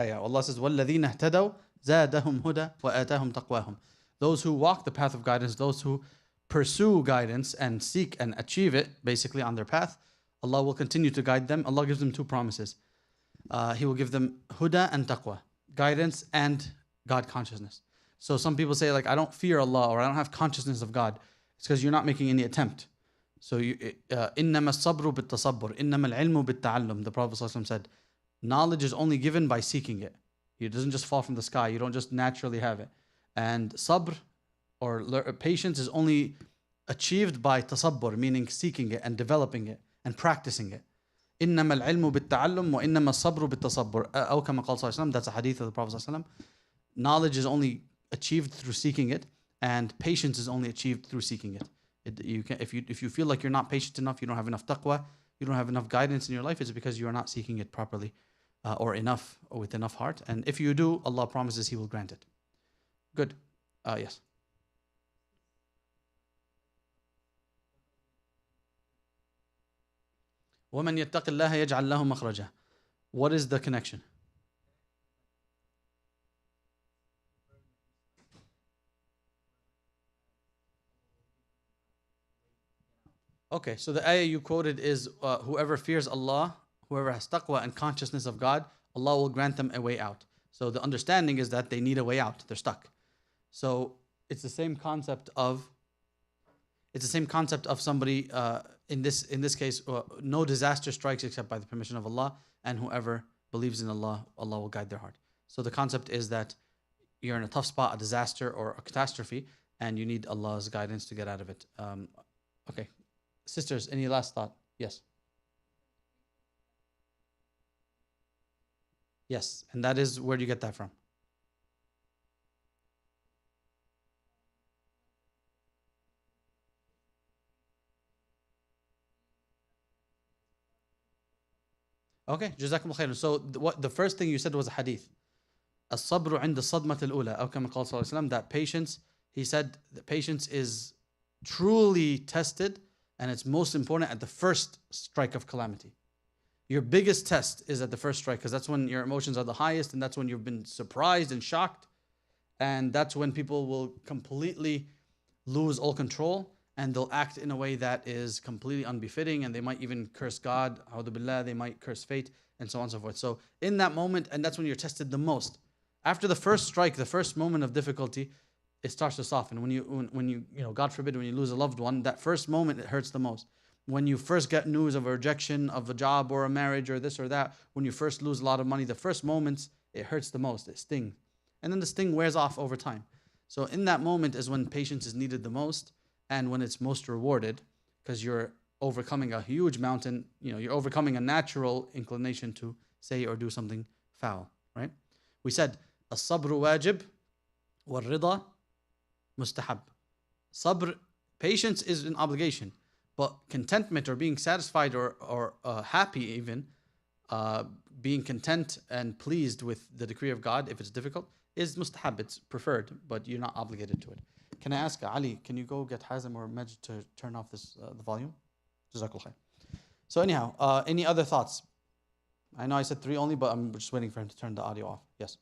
ayah. Allah says, وَالَّذِينَ اهْتَدَوْا زَادَهُمْ هُدًى وَآتَاهُمْ تَقْوَاهُم. Those who walk the path of guidance, those who pursue guidance and seek and achieve it, basically on their path, Allah will continue to guide them. Allah gives them two promises. He will give them huda and taqwa, guidance and God consciousness. So some people say, like, I don't fear Allah, or I don't have consciousness of God. It's because you're not making any attempt. So إِنَّمَا الصَّبْرُ بِالتَّصَبُّرِ إِنَّمَا الْعِلْمُ بِالتَّعَلُّمِ. The Prophet ﷺ said, knowledge is only given by seeking it. It doesn't just fall from the sky. You don't just naturally have it. And sabr, or patience, is only achieved by tasabbur, meaning seeking it and developing it and practicing it. إِنَّمَا الْعِلْمُ بِالتَّعَلُّمِ وَإِنَّمَا الصَّبْرُ بِالتَّصَبُّرِ. أو كما قال صلى الله عليه وسلم. That's a hadith of the Prophet صلى الله عليه وسلم. Knowledge is only achieved through seeking it, and patience is only achieved through seeking it. If you feel like you're not patient enough, you don't have enough taqwa, you don't have enough guidance in your life, it's because you are not seeking it properly, or enough, or with enough heart. And if you do, Allah promises He will grant it. Good. Yes. وَمَنْ يَتَّقِ اللَّهَ يَجْعَلْ لَهُ مَخْرَجًا. What is the connection? Okay, so the ayah you quoted is whoever fears Allah, whoever has taqwa and consciousness of God, Allah will grant them a way out. So the understanding is that they need a way out. They're stuck. So it's the same concept of somebody in this case, no disaster strikes except by the permission of Allah, and whoever believes in Allah, Allah will guide their heart. So the concept is that you're in a tough spot, a disaster or a catastrophe, and you need Allah's guidance to get out of it. Okay. Sisters, any last thought? Yes. Yes, and that is, where do you get that from? Okay, jazakum khairan. So the first thing you said was a hadith. الصبر عند الصدمة الأولى أو كما قال صلى الله عليه وسلم, that patience, he said that patience is truly tested, and it's most important at the first strike of calamity. Your biggest test is at the first strike, because that's when your emotions are the highest, and that's when you've been surprised and shocked, and that's when people will completely lose all control, and they'll act in a way that is completely unbefitting, and they might even curse God, a'udhu billah, they might curse fate, and so on and so forth. So in that moment, and that's when you're tested the most. After the first strike, the first moment of difficulty, it starts to soften. When you God forbid, when you lose a loved one, that first moment, it hurts the most. When you first get news of a rejection of a job or a marriage or this or that, when you first lose a lot of money, the first moments, it hurts the most, it stings. And then the sting wears off over time. So in that moment is when patience is needed the most, and when it's most rewarded, because you're overcoming a huge mountain, you're overcoming a natural inclination to say or do something foul, right? We said, as-sabru wajib, wal-rida mustahab. Sabr, patience, is an obligation, but contentment, or being satisfied, or happy even, being content and pleased with the decree of God, if it's difficult, is mustahab, it's preferred, but you're not obligated to it. Can I ask Ali, can you go get Hazim or Majd to turn off the volume? Jazakallah khair. So anyhow, any other thoughts? I know I said 3 only, but I'm just waiting for him to turn the audio off. Yes.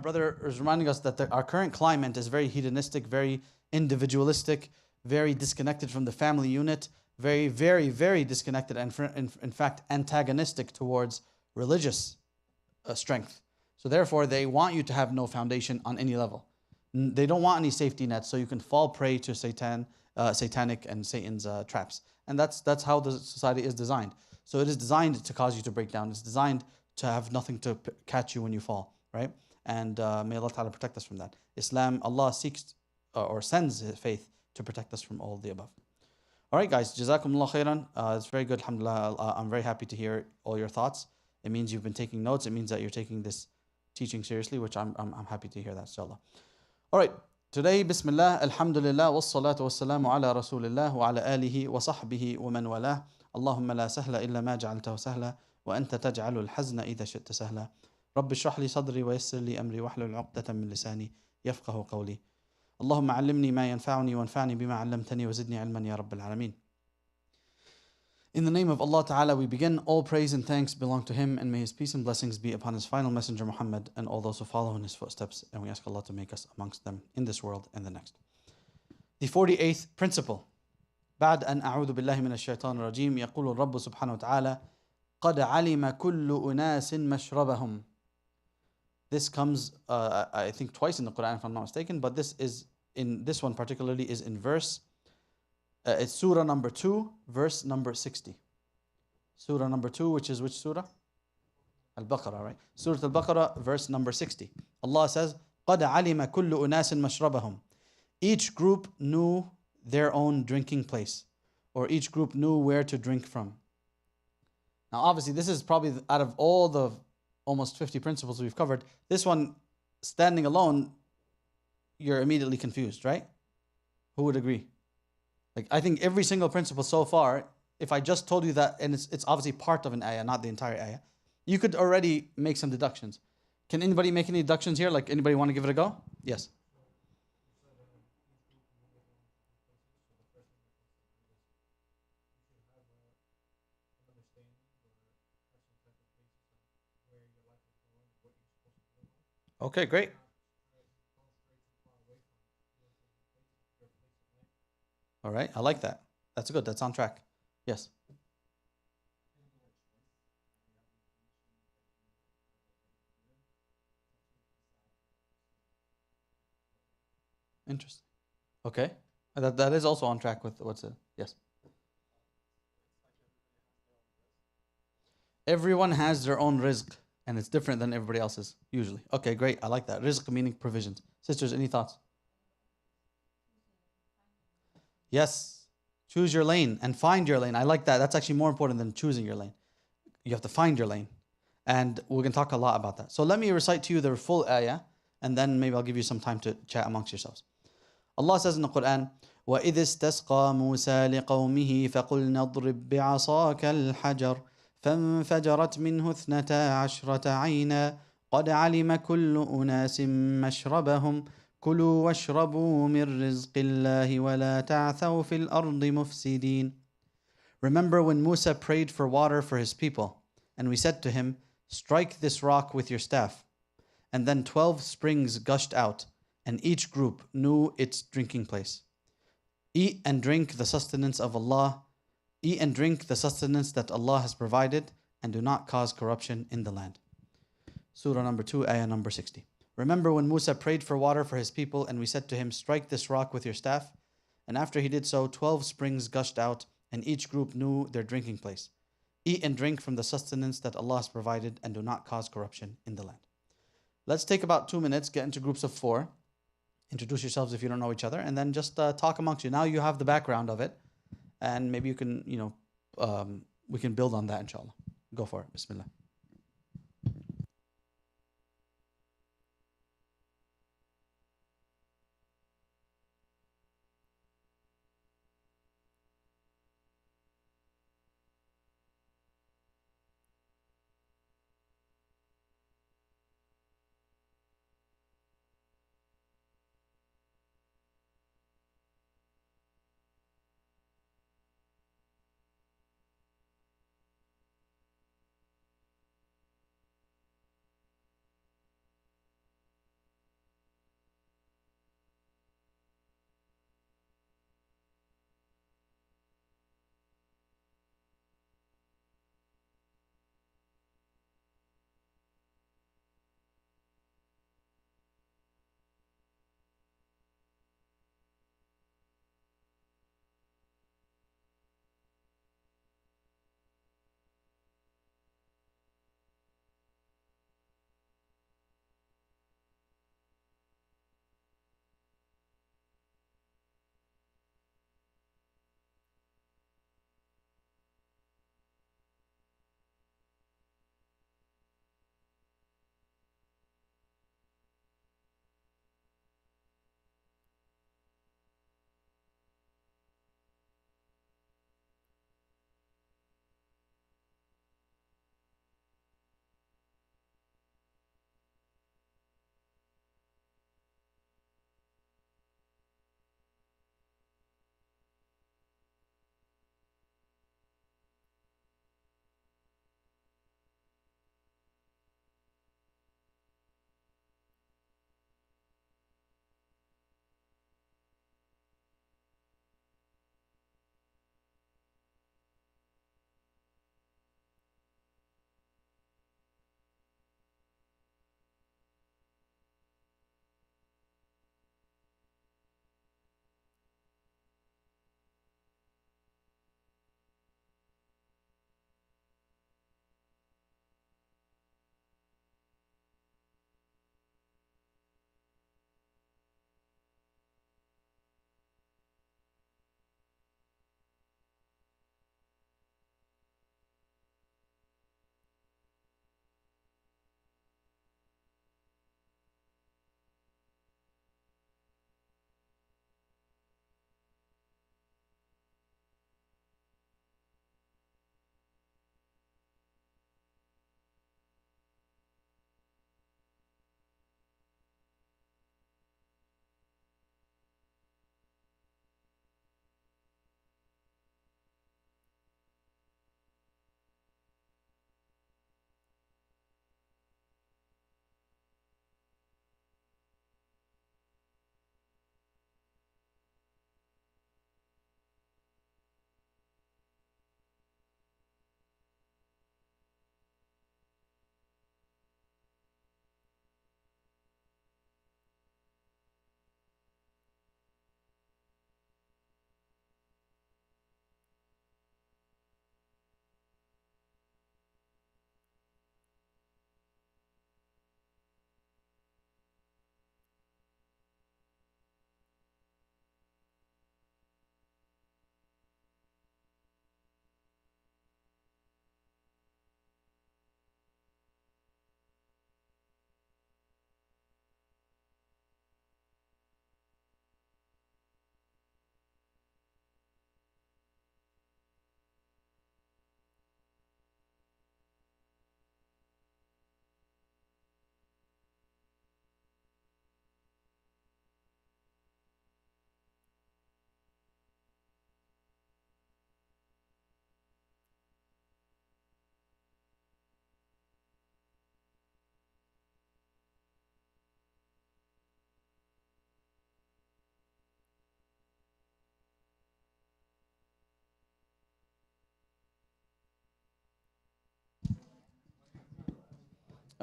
brother is reminding us that our current climate is very hedonistic, very individualistic, very disconnected from the family unit, very, very, very disconnected, and in fact antagonistic towards religious strength. So therefore, they want you to have no foundation on any level. They don't want any safety nets, so you can fall prey to satanic and Satan's traps. And that's how the society is designed. So it is designed to cause you to break down. It's designed to have nothing to catch you when you fall, right? And may Allah Ta'ala protect us from that. Islam, Allah seeks or sends His faith to protect us from all of the above. All right, guys, Jazakumullah khairan. It's very good, alhamdulillah. I'm very happy to hear all your thoughts. It means you've been taking notes. It means that you're taking this teaching seriously, which I'm happy to hear that, inshallah. All right, today, Bismillah, Alhamdulillah, wassalatu wassalamu ala Rasulillah wa ala alihi wa sahbihi wa man walah. Allahumma la sahla illa ma ja'altahu sahla wa anta taj'alu al-hazna idha shi'ta sahla. Rabbi shrah li sadri wa yassir li amri wahlul 'uqdatan min lisani yafqahu qawli. Allahumma 'allimni ma yanfa'uni wanfa'ni bima 'allamtani wa zidni 'ilman ya Rabbil 'alamin. In the name of Allah Ta'ala, we begin. All praise and thanks belong to Him, and may His peace and blessings be upon His final messenger Muhammad and all those who follow in His footsteps. And we ask Allah to make us amongst them in this world and the next. The 48th principle. بعد أن أعوذ بالله من الشيطان الرجيم يقول الرب سبحانه وتعالى قد علم كل أناس مشربهم. This comes, I think, twice in the Quran, if I'm not mistaken, but this one particularly is in verse. It's surah number 2, verse number 60. Surah number 2, which is which surah? Al-Baqarah, right? Surah Al-Baqarah, verse number 60. Allah says, قَدْ عَلِمَ كُلُّ أُنَاسٍ مَشْرَبَهُم. Each group knew their own drinking place, or each group knew where to drink from. Now, obviously, this is probably out of all the almost 50 principles we've covered, this one, standing alone, you're immediately confused, right? Who would agree? Like, I think every single principle so far, if I just told you that, and it's obviously part of an ayah, not the entire ayah, you could already make some deductions. Can anybody make any deductions here? Like, anybody want to give it a go? Yes. Okay, great. All right, I like that. That's good. That's on track. Yes. Interesting. Okay. That is also on track with what's it? Yes. Everyone has their own rizq, and it's different than everybody else's, usually. Okay, great. I like that. Rizq meaning provisions. Sisters, any thoughts? Yes. Choose your lane and find your lane. I like that. That's actually more important than choosing your lane. You have to find your lane. And we're going to talk a lot about that. So let me recite to you the full ayah, and then maybe I'll give you some time to chat amongst yourselves. Allah says in the Quran, وَإِذِ اسْتَسْقَى مُوسَى لِقَوْمِهِ فَقُلْنَا اضْرِبْ بِعَصَاكَ الْحَجَرَ فانفجرت منه 12 عينا قد علم كل أناس مشربهم كلوا واشربوا من رزق الله ولا تعثوا في الأرض مفسدين. Remember when Musa prayed for water for his people, and we said to him, strike this rock with your staff. And then 12 springs gushed out, and each group knew its drinking place. Eat and drink the sustenance of Allah. Eat and drink the sustenance that Allah has provided, and do not cause corruption in the land. Surah number 2, ayah number 60. Remember when Musa prayed for water for his people, and we said to him, strike this rock with your staff. And after he did so, 12 springs gushed out, and each group knew their drinking place. Eat and drink from the sustenance that Allah has provided, and do not cause corruption in the land. Let's take about 2 minutes, get into groups of 4. Introduce yourselves if you don't know each other, and then just talk amongst you. Now you have the background of it. And maybe you can, we can build on that, inshallah. Go for it. Bismillah.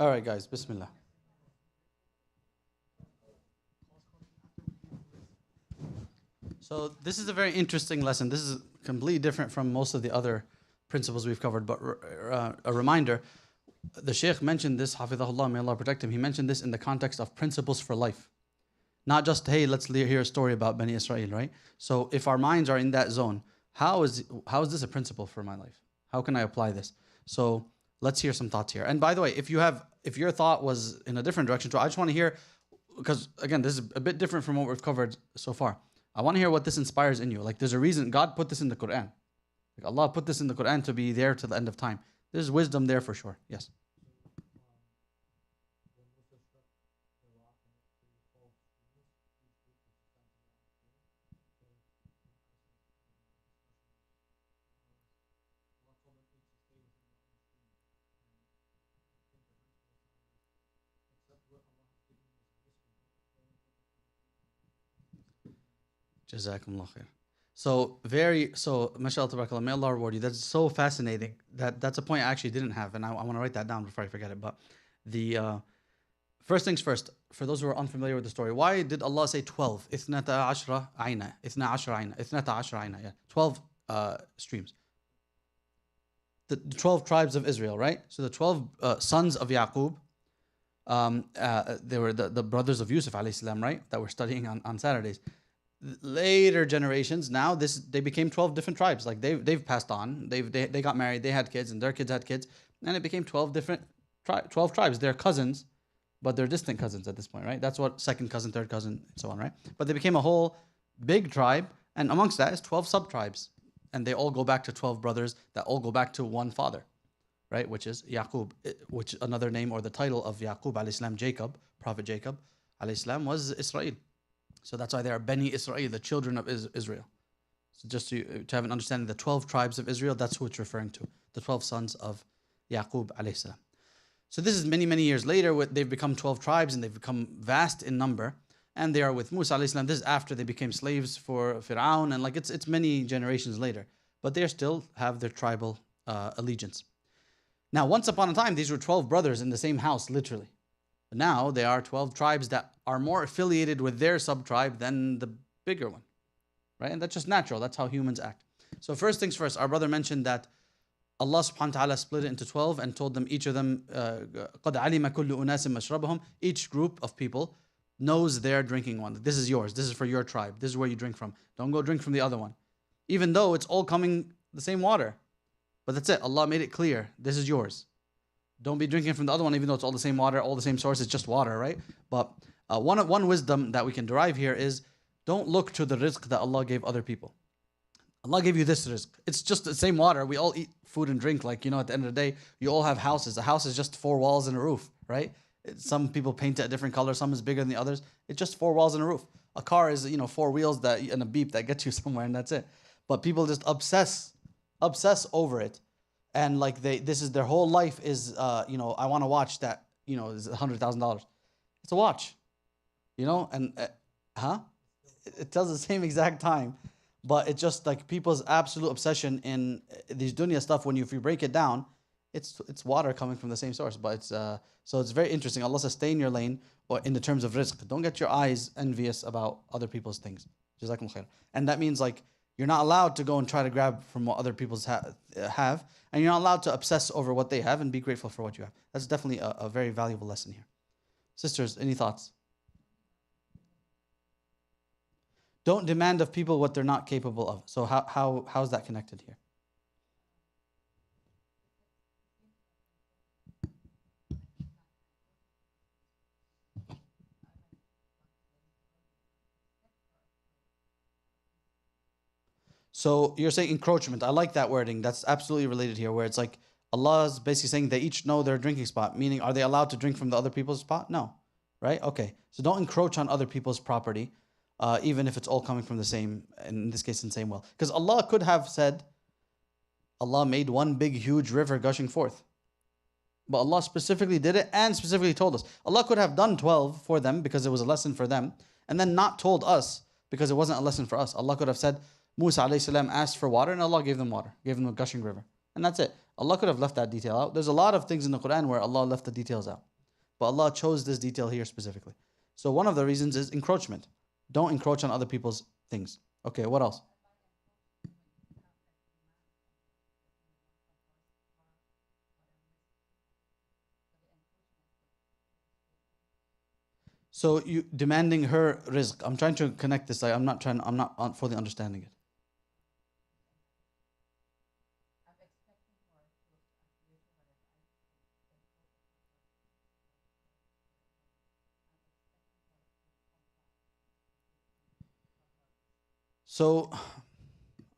All right, guys, Bismillah. So this is a very interesting lesson. This is completely different from most of the other principles we've covered. But a reminder, the Shaykh mentioned this, Hafidhahullah, may Allah protect him. He mentioned this in the context of principles for life. Not just, hey, let's hear a story about Bani Israel, right? So if our minds are in that zone, how is this a principle for my life? How can I apply this? So let's hear some thoughts here. And by the way, if your thought was in a different direction, so I just want to hear, because again, this is a bit different from what we've covered so far. I want to hear what this inspires in you. Like there's a reason God put this in the Quran. Like Allah put this in the Quran to be there to the end of time. There's wisdom there for sure. Yes. Jazakumullah khair. So mashallah tabarakallah, may Allah reward you. That's so fascinating. That's a point I actually didn't have, and I want to write that down before I forget it. But the first things first, for those who are unfamiliar with the story, why did Allah say 12? Ithnata ashra aina. Ithna ashra aina. Ithnata ashra aina. Yeah. 12 streams. The 12 tribes of Israel, right? So the 12 sons of Yaqub, they were the brothers of Yusuf alayhi salam, right? That we're studying on Saturdays. Later generations, now they became 12 different tribes. Like they've passed on, they got married, they had kids, and their kids had kids, and it became 12 different 12 tribes. They're cousins, but they're distant cousins at this point, right? That's what second cousin, third cousin, and so on, right? But they became a whole big tribe, and amongst that is 12 sub-tribes, and they all go back to 12 brothers that all go back to one father, right? Which is Yaqub, which another name or the title of Yaqub alayhi salam, Jacob, Prophet Jacob alayhi salam, was Israel. So that's why they are Bani Israel, the children of Israel. So just to have an understanding, the 12 tribes of Israel, that's who it's referring to. The 12 sons of Yaqub alayhi salam. So this is many, many years later. They've become 12 tribes and they've become vast in number. And they are with Musa alayhi salam. This is after they became slaves for Fir'aun. And like it's many generations later. But they still have their tribal allegiance. Now, once upon a time, these were 12 brothers in the same house, literally. But now there are 12 tribes that are more affiliated with their sub-tribe than the bigger one, right? And that's just natural. That's how humans act. So first things first, our brother mentioned that Allah subhanahu wa ta'ala split it into 12 and told them, each of them, قَدْ عَلِمَ كُلُّ أُنَاسٍ مَشْرَبَهُم. Each group of people knows their drinking one. This is yours. This is for your tribe. This is where you drink from. Don't go drink from the other one. Even though it's all coming the same water. But that's it. Allah made it clear. This is yours. Don't be drinking from the other one, even though it's all the same water, all the same source. It's just water, right? But one wisdom that we can derive here is don't look to the rizq that Allah gave other people. Allah gave you this rizq. It's just the same water. We all eat food and drink. Like, at the end of the day, you all have houses. A house is just 4 walls and a roof, right? Some people paint it a different color. Some is bigger than the others. It's just 4 walls and a roof. A car is, 4 wheels and a beep that gets you somewhere, and that's it. But people just obsess over it. And like this is their whole life is, I want to watch that, is $100,000. It's a watch, and it tells the same exact time, but it's just like people's absolute obsession in these dunya stuff. If you break it down, it's water coming from the same source. But so it's very interesting. Allah says, stay in your lane, or in the terms of rizq. Don't get your eyes envious about other people's things. Jazakum khair. And that means like you're not allowed to go and try to grab from what other people have, and you're not allowed to obsess over what they have, and be grateful for what you have. That's definitely a very valuable lesson here. Sisters, any thoughts? Don't demand of people what they're not capable of. So how is that connected here? So you're saying encroachment. I like that wording. That's absolutely related here, where it's like Allah is basically saying they each know their drinking spot, meaning are they allowed to drink from the other people's spot? No. Right? Okay. So don't encroach on other people's property, even if it's all coming from the same, in this case, in the same well. Because Allah could have said, Allah made one big, huge river gushing forth. But Allah specifically did it and specifically told us. Allah could have done 12 for them because it was a lesson for them, and then not told us because it wasn't a lesson for us. Allah could have said, Musa alayhi salam asked for water and Allah gave them water, gave them a gushing river. And that's it. Allah could have left that detail out. There's a lot of things in the Quran where Allah left the details out. but Allah chose this detail here specifically. So one of the reasons is encroachment. Don't encroach on other people's things. Okay, what else? So you demanding her rizq. I'm trying to connect this. I'm not fully understanding it. So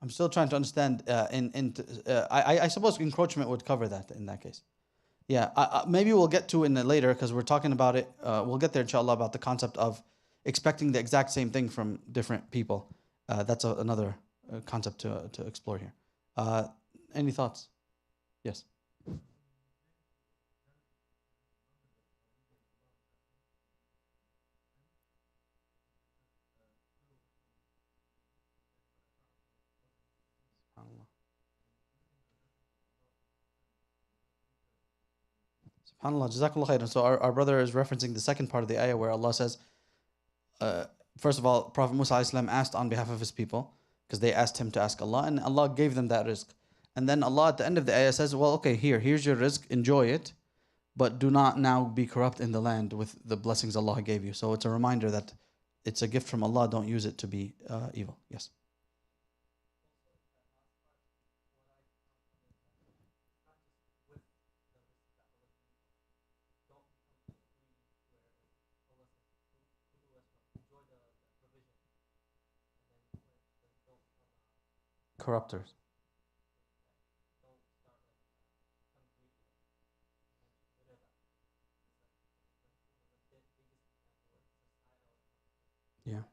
I'm still trying to understand. I suppose encroachment would cover that in that case. Yeah, maybe we'll get to it in it later because we're talking about it. We'll get there, inshallah, about the concept of expecting the exact same thing from different people. That's another concept to explore here. Any thoughts? Yes. SubhanAllah. SubhanAllah. Jazakallah khairan. So our brother is referencing the second part of the ayah where Allah says, first of all, Prophet Musa alayhi salam asked on behalf of his people because they asked him to ask Allah, and Allah gave them that rizq. And then Allah at the end of the ayah says, well, okay, here's your rizq, enjoy it, but do not now be corrupt in the land with the blessings Allah gave you. So it's a reminder that it's a gift from Allah, don't use it to be evil. Yes. Corruptors. Yeah.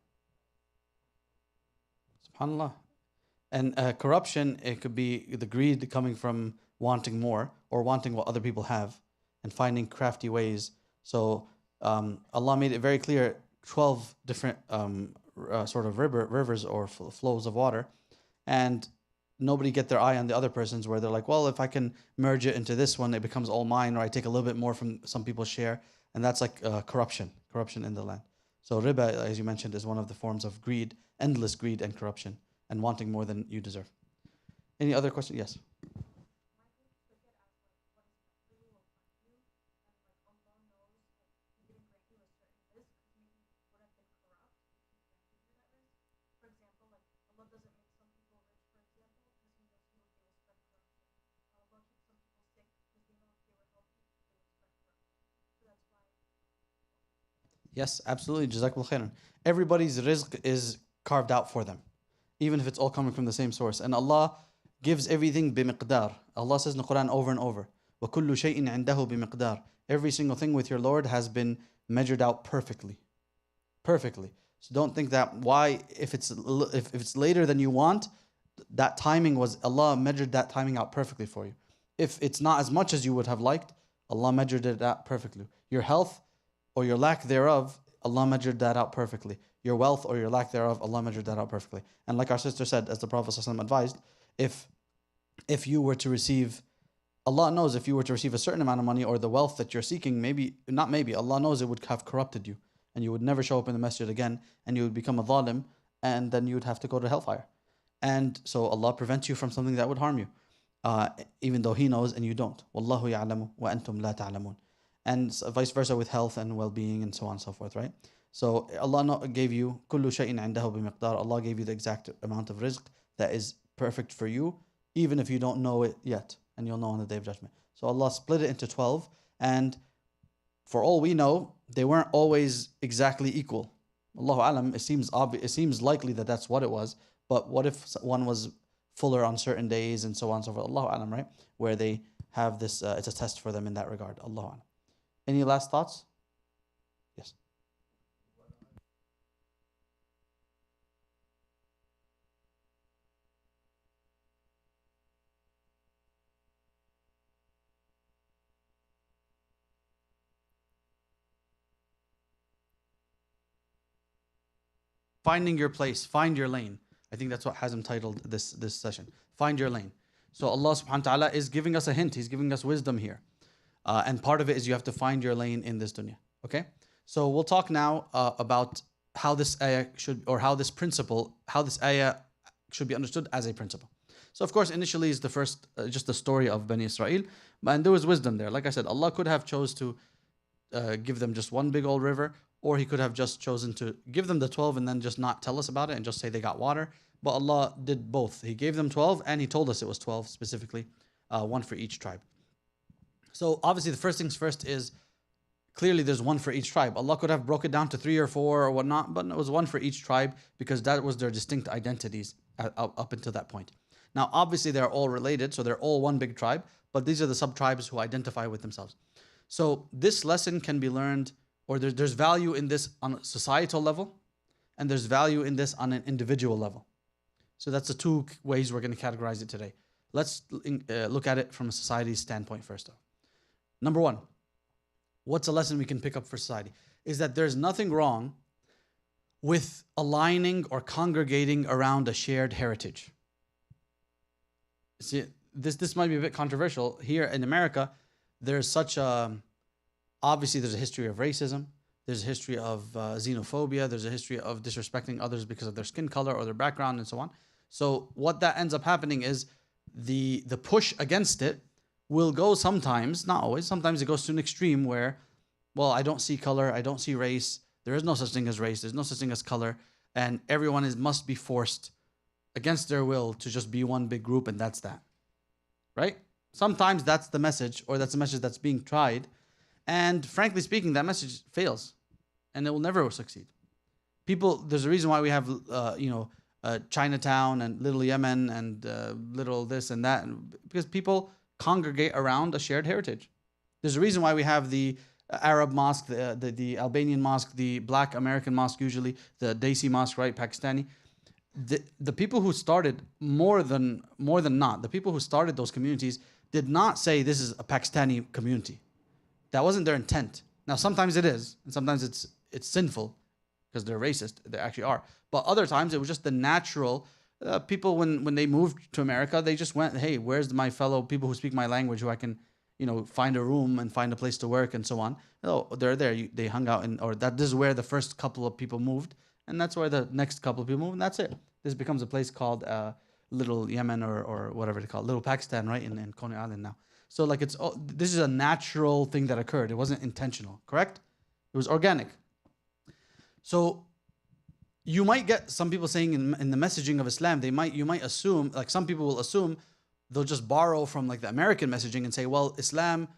SubhanAllah. And corruption, it could be the greed coming from wanting more or wanting what other people have and finding crafty ways. So Allah made it very clear 12 different sort of rivers or flows of water. And nobody get their eye on the other person's where they're like, well, if I can merge it into this one, it becomes all mine, or I take a little bit more from some people's share. And that's like corruption in the land. So riba, as you mentioned, is one of the forms of greed, endless greed and corruption, and wanting more than you deserve. Any other question? Yes. Yes, absolutely. Jazakallah khairan. Everybody's rizq is carved out for them, even if it's all coming from the same source. And Allah gives everything bimiqdar. Allah says in the Quran over and over, وَكُلُّ شَيْءٍ عِنْدَهُ بِمِقْدَارٍ. Every single thing with your Lord has been measured out perfectly. Perfectly. So don't think that if it's later than you want, that timing was, Allah measured that timing out perfectly for you. If it's not as much as you would have liked, Allah measured it out perfectly. Your health or your lack thereof, Allah measured that out perfectly. Your wealth or your lack thereof, Allah measured that out perfectly. And like our sister said, as the Prophet ﷺ advised, if you were to receive, Allah knows if you were to receive a certain amount of money or the wealth that you're seeking, Allah knows it would have corrupted you and you would never show up in the masjid again and you would become a zalim and then you would have to go to hellfire. And so Allah prevents you from something that would harm you, even though He knows and you don't. Wallahu ya'lamu wa antum la ta'lamun. And vice versa with health and well-being and so on and so forth, right? So Allah gave you kullu shay'in indahu bimiqdar. Allah gave you the exact amount of rizq that is perfect for you, even if you don't know it yet, and you'll know on the Day of Judgment. So Allah split it into 12, and for all we know, they weren't always exactly equal. Allahu alam, it seems likely that that's what it was, but what if one was fuller on certain days and so on and so forth? Allahu alam, right? Where they have this, it's a test for them in that regard. Allahu alam. Any last thoughts? Yes. Finding your place, find your lane. I think that's what Hazm titled this session. Find your lane. So Allah subhanahu wa ta'ala is giving us a hint. He's giving us wisdom here. And part of it is you have to find your lane in this dunya. Okay? So we'll talk now about how this ayah should, or how this principle, how this ayah should be understood as a principle. So of course, initially is the first, just the story of Bani Israel, and there was wisdom there. Like I said, Allah could have chose to give them just one big old river, or He could have just chosen to give them the 12 and then just not tell us about it and just say they got water. But Allah did both. He gave them 12 and He told us it was 12 specifically, one for each tribe. So obviously, the first things first is clearly there's one for each tribe. Allah could have broke it down to 3 or 4 or whatnot, but it was one for each tribe because that was their distinct identities up until that point. Now, obviously, they're all related, so they're all one big tribe, but these are the sub-tribes who identify with themselves. So this lesson can be learned, or there's value in this on a societal level, and there's value in this on an individual level. So that's the two ways we're going to categorize it today. Let's look at it from a society standpoint first though. Number one, what's a lesson we can pick up for society? Is that there's nothing wrong with aligning or congregating around a shared heritage. See, this might be a bit controversial. Here in America, there's such a, obviously there's a history of racism, there's a history of xenophobia, there's a history of disrespecting others because of their skin color or their background and so on. So what that ends up happening is the push against it will go sometimes, not always, sometimes it goes to an extreme where, well, I don't see color, I don't see race, there is no such thing as race, there's no such thing as color, and everyone must be forced against their will to just be one big group, and that's that. Right? Sometimes that's the message, or that's the message that's being tried, and frankly speaking, that message fails, and it will never succeed. People, there's a reason why we have, Chinatown and Little Yemen and little this and that, because people congregate around a shared heritage. There's a reason why we have the Arab mosque, the Albanian mosque, the Black American mosque, usually the Desi mosque, right, Pakistani. The people who started more than not, the people who started those communities did not say this is a Pakistani community. That wasn't their intent. Now sometimes it is, and sometimes it's sinful because they're racist. They actually are. But other times it was just the natural people when they moved to America, they just went, hey, where's my fellow people who speak my language who I can, find a room and find a place to work and so on. Oh, they're there. They hung out this is where the first couple of people moved. And that's where the next couple of people move, and that's it. This becomes a place called Little Yemen or whatever they call it, Little Pakistan, right, in Coney Island now. So like this is a natural thing that occurred. It wasn't intentional, correct? It was organic. So you might get some people saying in the messaging of Islam, you might assume, like some people will assume, they'll just borrow from like the American messaging and say, well, Islam,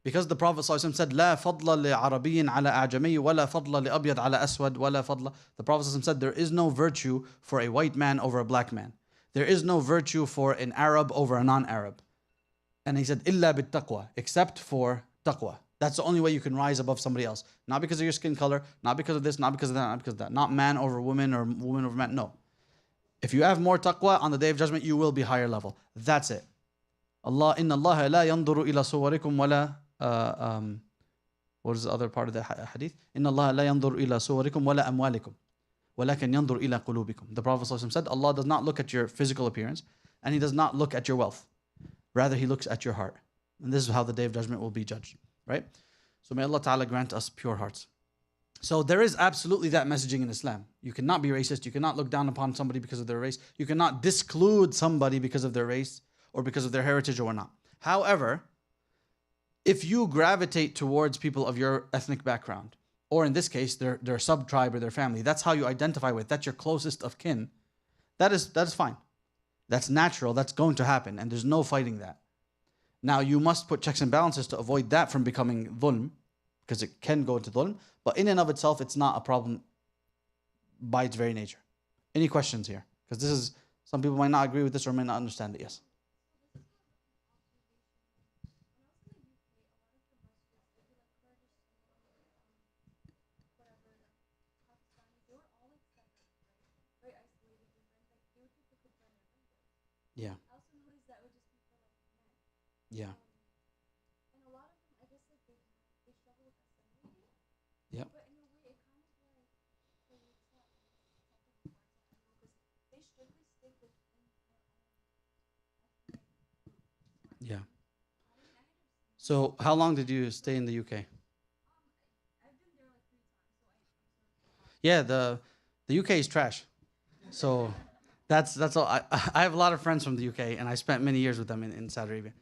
because the Prophet ﷺ said, لا فضل لعربي على أعجمي ولا فضل لأبيض على أسود ولا فضل. The Prophet ﷺ said, there is no virtue for a white man over a black man. There is no virtue for an Arab over a non-Arab. And he said, إلا بالتقوى, except for taqwa. That's the only way you can rise above somebody else. Not because of your skin color, not because of this, not because of that, not because of that. Not man over woman or woman over man. No. If you have more taqwa on the Day of Judgment, you will be higher level. That's it. Allah, inna Allah la yanduru ila suwarikum wala. What is the other part of the hadith? Inna Allah la yandur ila suwarikum wala amwalikum, walakin yandur ila qulubikum. The Prophet ﷺ said, Allah does not look at your physical appearance, and He does not look at your wealth. Rather, He looks at your heart. And this is how the Day of Judgment will be judged. Right? So may Allah Ta'ala grant us pure hearts. So there is absolutely that messaging in Islam. You cannot be racist. You cannot look down upon somebody because of their race. You cannot disclude somebody because of their race or because of their heritage or whatnot. However, if you gravitate towards people of your ethnic background, or in this case, their sub-tribe or their family, that's how you identify with, that's your closest of kin, that's fine. That's natural, that's going to happen, and there's no fighting that. Now, you must put checks and balances to avoid that from becoming dhulm, because it can go into dhulm, but in and of itself, it's not a problem by its very nature. Any questions here? Because some people might not agree with this or might not understand it. Yes? Yeah. Yeah. Yep. Yeah. So how long did you stay in the UK? Yeah, the UK is trash. So that's all. I have a lot of friends from the UK, and I spent many years with them in Saudi Arabia.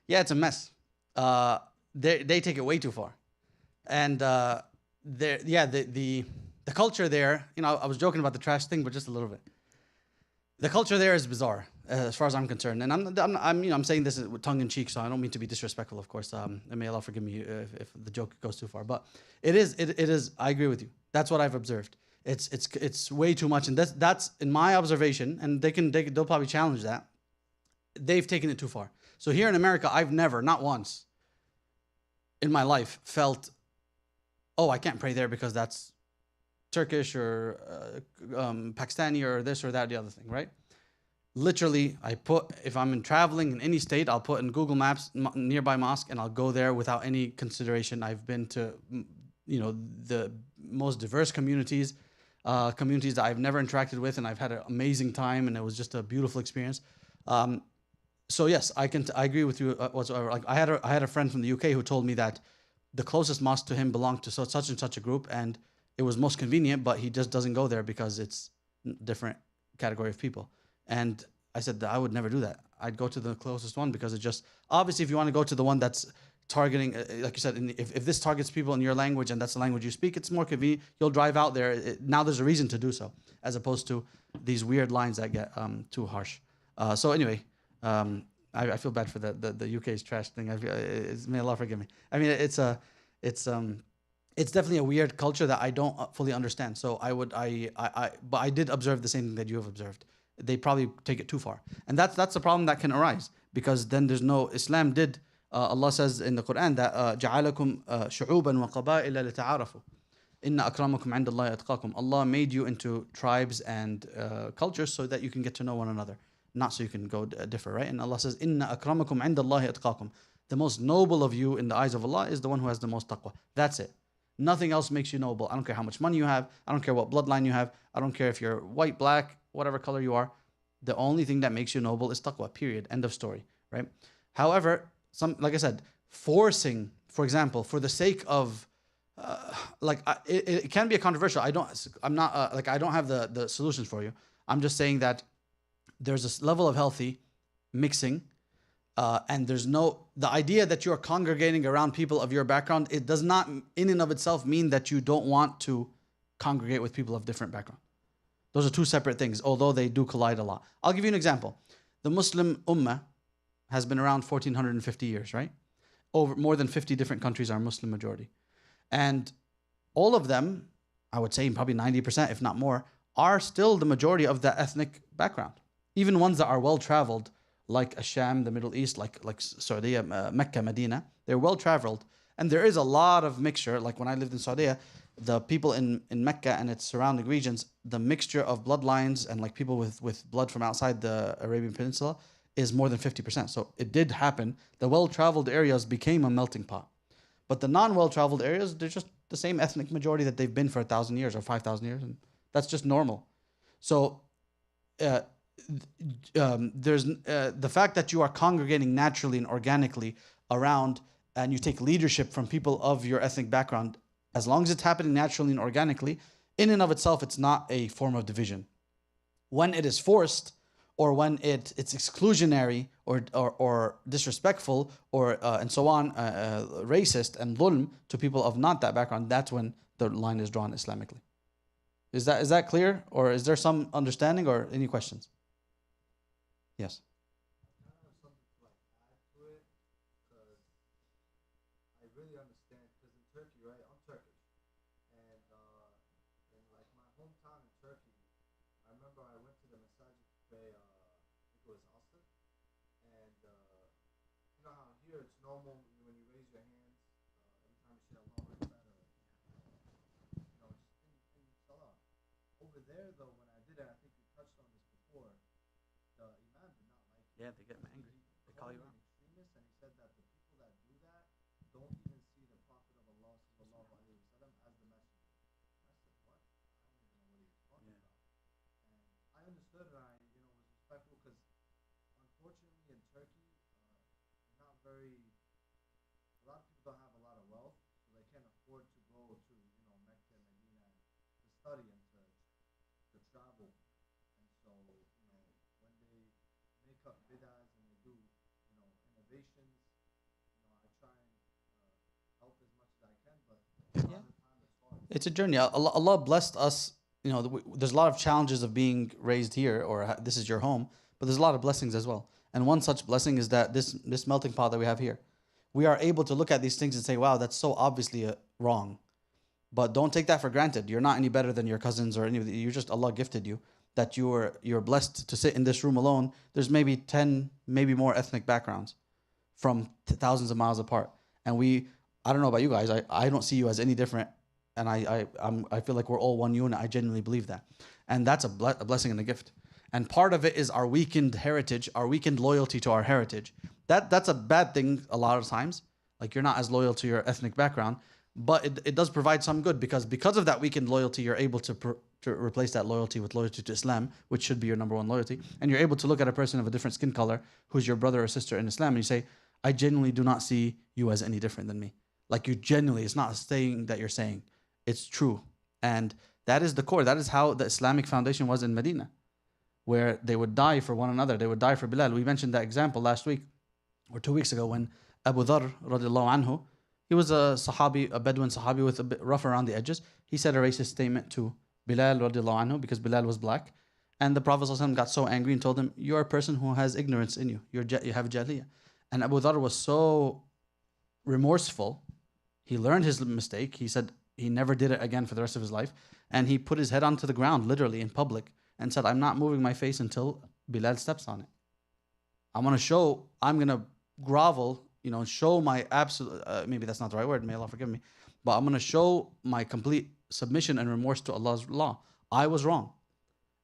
Yeah, it's a mess. Uh, they take it way too far, and yeah, the culture there. You know, I was joking about the trash thing, but just a little bit. The culture there is bizarre, as far as I'm concerned, and I'm saying this with tongue in cheek, so I don't mean to be disrespectful, of course. And may Allah forgive me if the joke goes too far, but it is. I agree with you. That's what I've observed. It's way too much, and that's in my observation, and they'll probably challenge that. They've taken it too far. So here in America, I've never, not once, in my life, felt, oh, I can't pray there because that's Turkish or Pakistani or this or that, the other thing, right? Literally, if I'm traveling in any state, I'll put in Google Maps nearby mosque, and I'll go there without any consideration. I've been to, the most diverse communities, communities that I've never interacted with, and I've had an amazing time, and it was just a beautiful experience. So yes, I agree with you whatsoever. Like I had a friend from the UK who told me that the closest mosque to him belonged to such and such a group, and it was most convenient, but he just doesn't go there because it's different category of people. And I said that I would never do that. I'd go to the closest one because it just obviously if you want to go to the one that's targeting, like you said, if this targets people in your language and that's the language you speak, it's more convenient. You'll drive out there. Now there's a reason to do so, as opposed to these weird lines that get too harsh. So anyway, I feel bad for the UK's trash thing. May Allah forgive me. I mean, it's definitely a weird culture that I don't fully understand. So but I did observe the same thing that you have observed. They probably take it too far, and that's the problem that can arise because then there's no Islam did. Allah says in the Quran that جعلكم شعوبا وقبائل لتعارفوا إن أكرمكم عند الله أتقاكم. Allah made you into tribes and cultures so that you can get to know one another, not so you can go differ, right? And Allah says إن أكرمكم عند الله أتقاكم. The most noble of you in the eyes of Allah is the one who has the most taqwa. That's it. Nothing else makes you noble. I don't care how much money you have. I don't care what bloodline you have. I don't care if you're white, black, whatever color you are. The only thing that makes you noble is taqwa, period. End of story, right? However, like I said, forcing, for example, for the sake of, it can be a controversial. I don't have the solutions for you. I'm just saying that there's a level of healthy mixing, and the idea that you're congregating around people of your background, it does not in and of itself mean that you don't want to congregate with people of different background. Those are two separate things, although they do collide a lot. I'll give you an example. The Muslim Ummah has been around 1450 years, right? Over more than 50 different countries are Muslim majority. And all of them, I would say probably 90%, if not more, are still the majority of the ethnic background. Even ones that are well-traveled, like Asham, the Middle East, like Saudi, Mecca, Medina, they're well-traveled. And there is a lot of mixture. Like when I lived in Saudi, the people in Mecca and its surrounding regions, the mixture of bloodlines and like people with blood from outside the Arabian Peninsula is more than 50%. So it did happen. The well-traveled areas became a melting pot. But the non-well-traveled areas, they're just the same ethnic majority that they've been for 1,000 years or 5,000 years. And that's just normal. So there's the fact that you are congregating naturally and organically around and you take leadership from people of your ethnic background, as long as it's happening naturally and organically, in and of itself, it's not a form of division. When it is forced, or when it's exclusionary or disrespectful or and so on, racist and dhulm to people of not that background, that's when the line is drawn Islamically. Is that clear, or is there some understanding or any questions? Yes. Yeah, they get angry. They call you out. It's a journey. Allah blessed us. You know, there's a lot of challenges of being raised here, or this is your home, but there's a lot of blessings as well. And one such blessing is that this melting pot that we have here, we are able to look at these things and say, "Wow, that's so obviously wrong." But don't take that for granted. You're not any better than your cousins or any of the, you're just Allah gifted you that you're blessed to sit in this room alone. There's maybe 10, maybe more ethnic backgrounds from thousands of miles apart, and I don't know about you guys. I don't see you as any different, and I feel like we're all one unit. I genuinely believe that, and that's a blessing and a gift. And part of it is our weakened heritage, our weakened loyalty to our heritage. That's a bad thing a lot of times. Like you're not as loyal to your ethnic background, but it does provide some good because of that weakened loyalty, you're able to replace that loyalty with loyalty to Islam, which should be your number one loyalty. And you're able to look at a person of a different skin color who's your brother or sister in Islam, and you say, I genuinely do not see you as any different than me. Like you genuinely, it's not a saying that you're saying, it's true. And that is the core. That is how the Islamic foundation was in Medina, where they would die for one another. They would die for Bilal. We mentioned that example last week or 2 weeks ago when Abu Dharr radiallahu anhu, he was a Sahabi, a Bedouin Sahabi with a bit rough around the edges. He said a racist statement to Bilal radiallahu anhu because Bilal was black. And the Prophet ﷺ got so angry and told him, you're a person who has ignorance in you. You have Jariyah. And Abu Dharr was so remorseful. He learned his mistake. He said he never did it again for the rest of his life. And he put his head onto the ground, literally in public, and said, I'm not moving my face until Bilal steps on it. I'm going to grovel, show my absolute, maybe that's not the right word, may Allah forgive me, but I'm going to show my complete submission and remorse to Allah's law. I was wrong.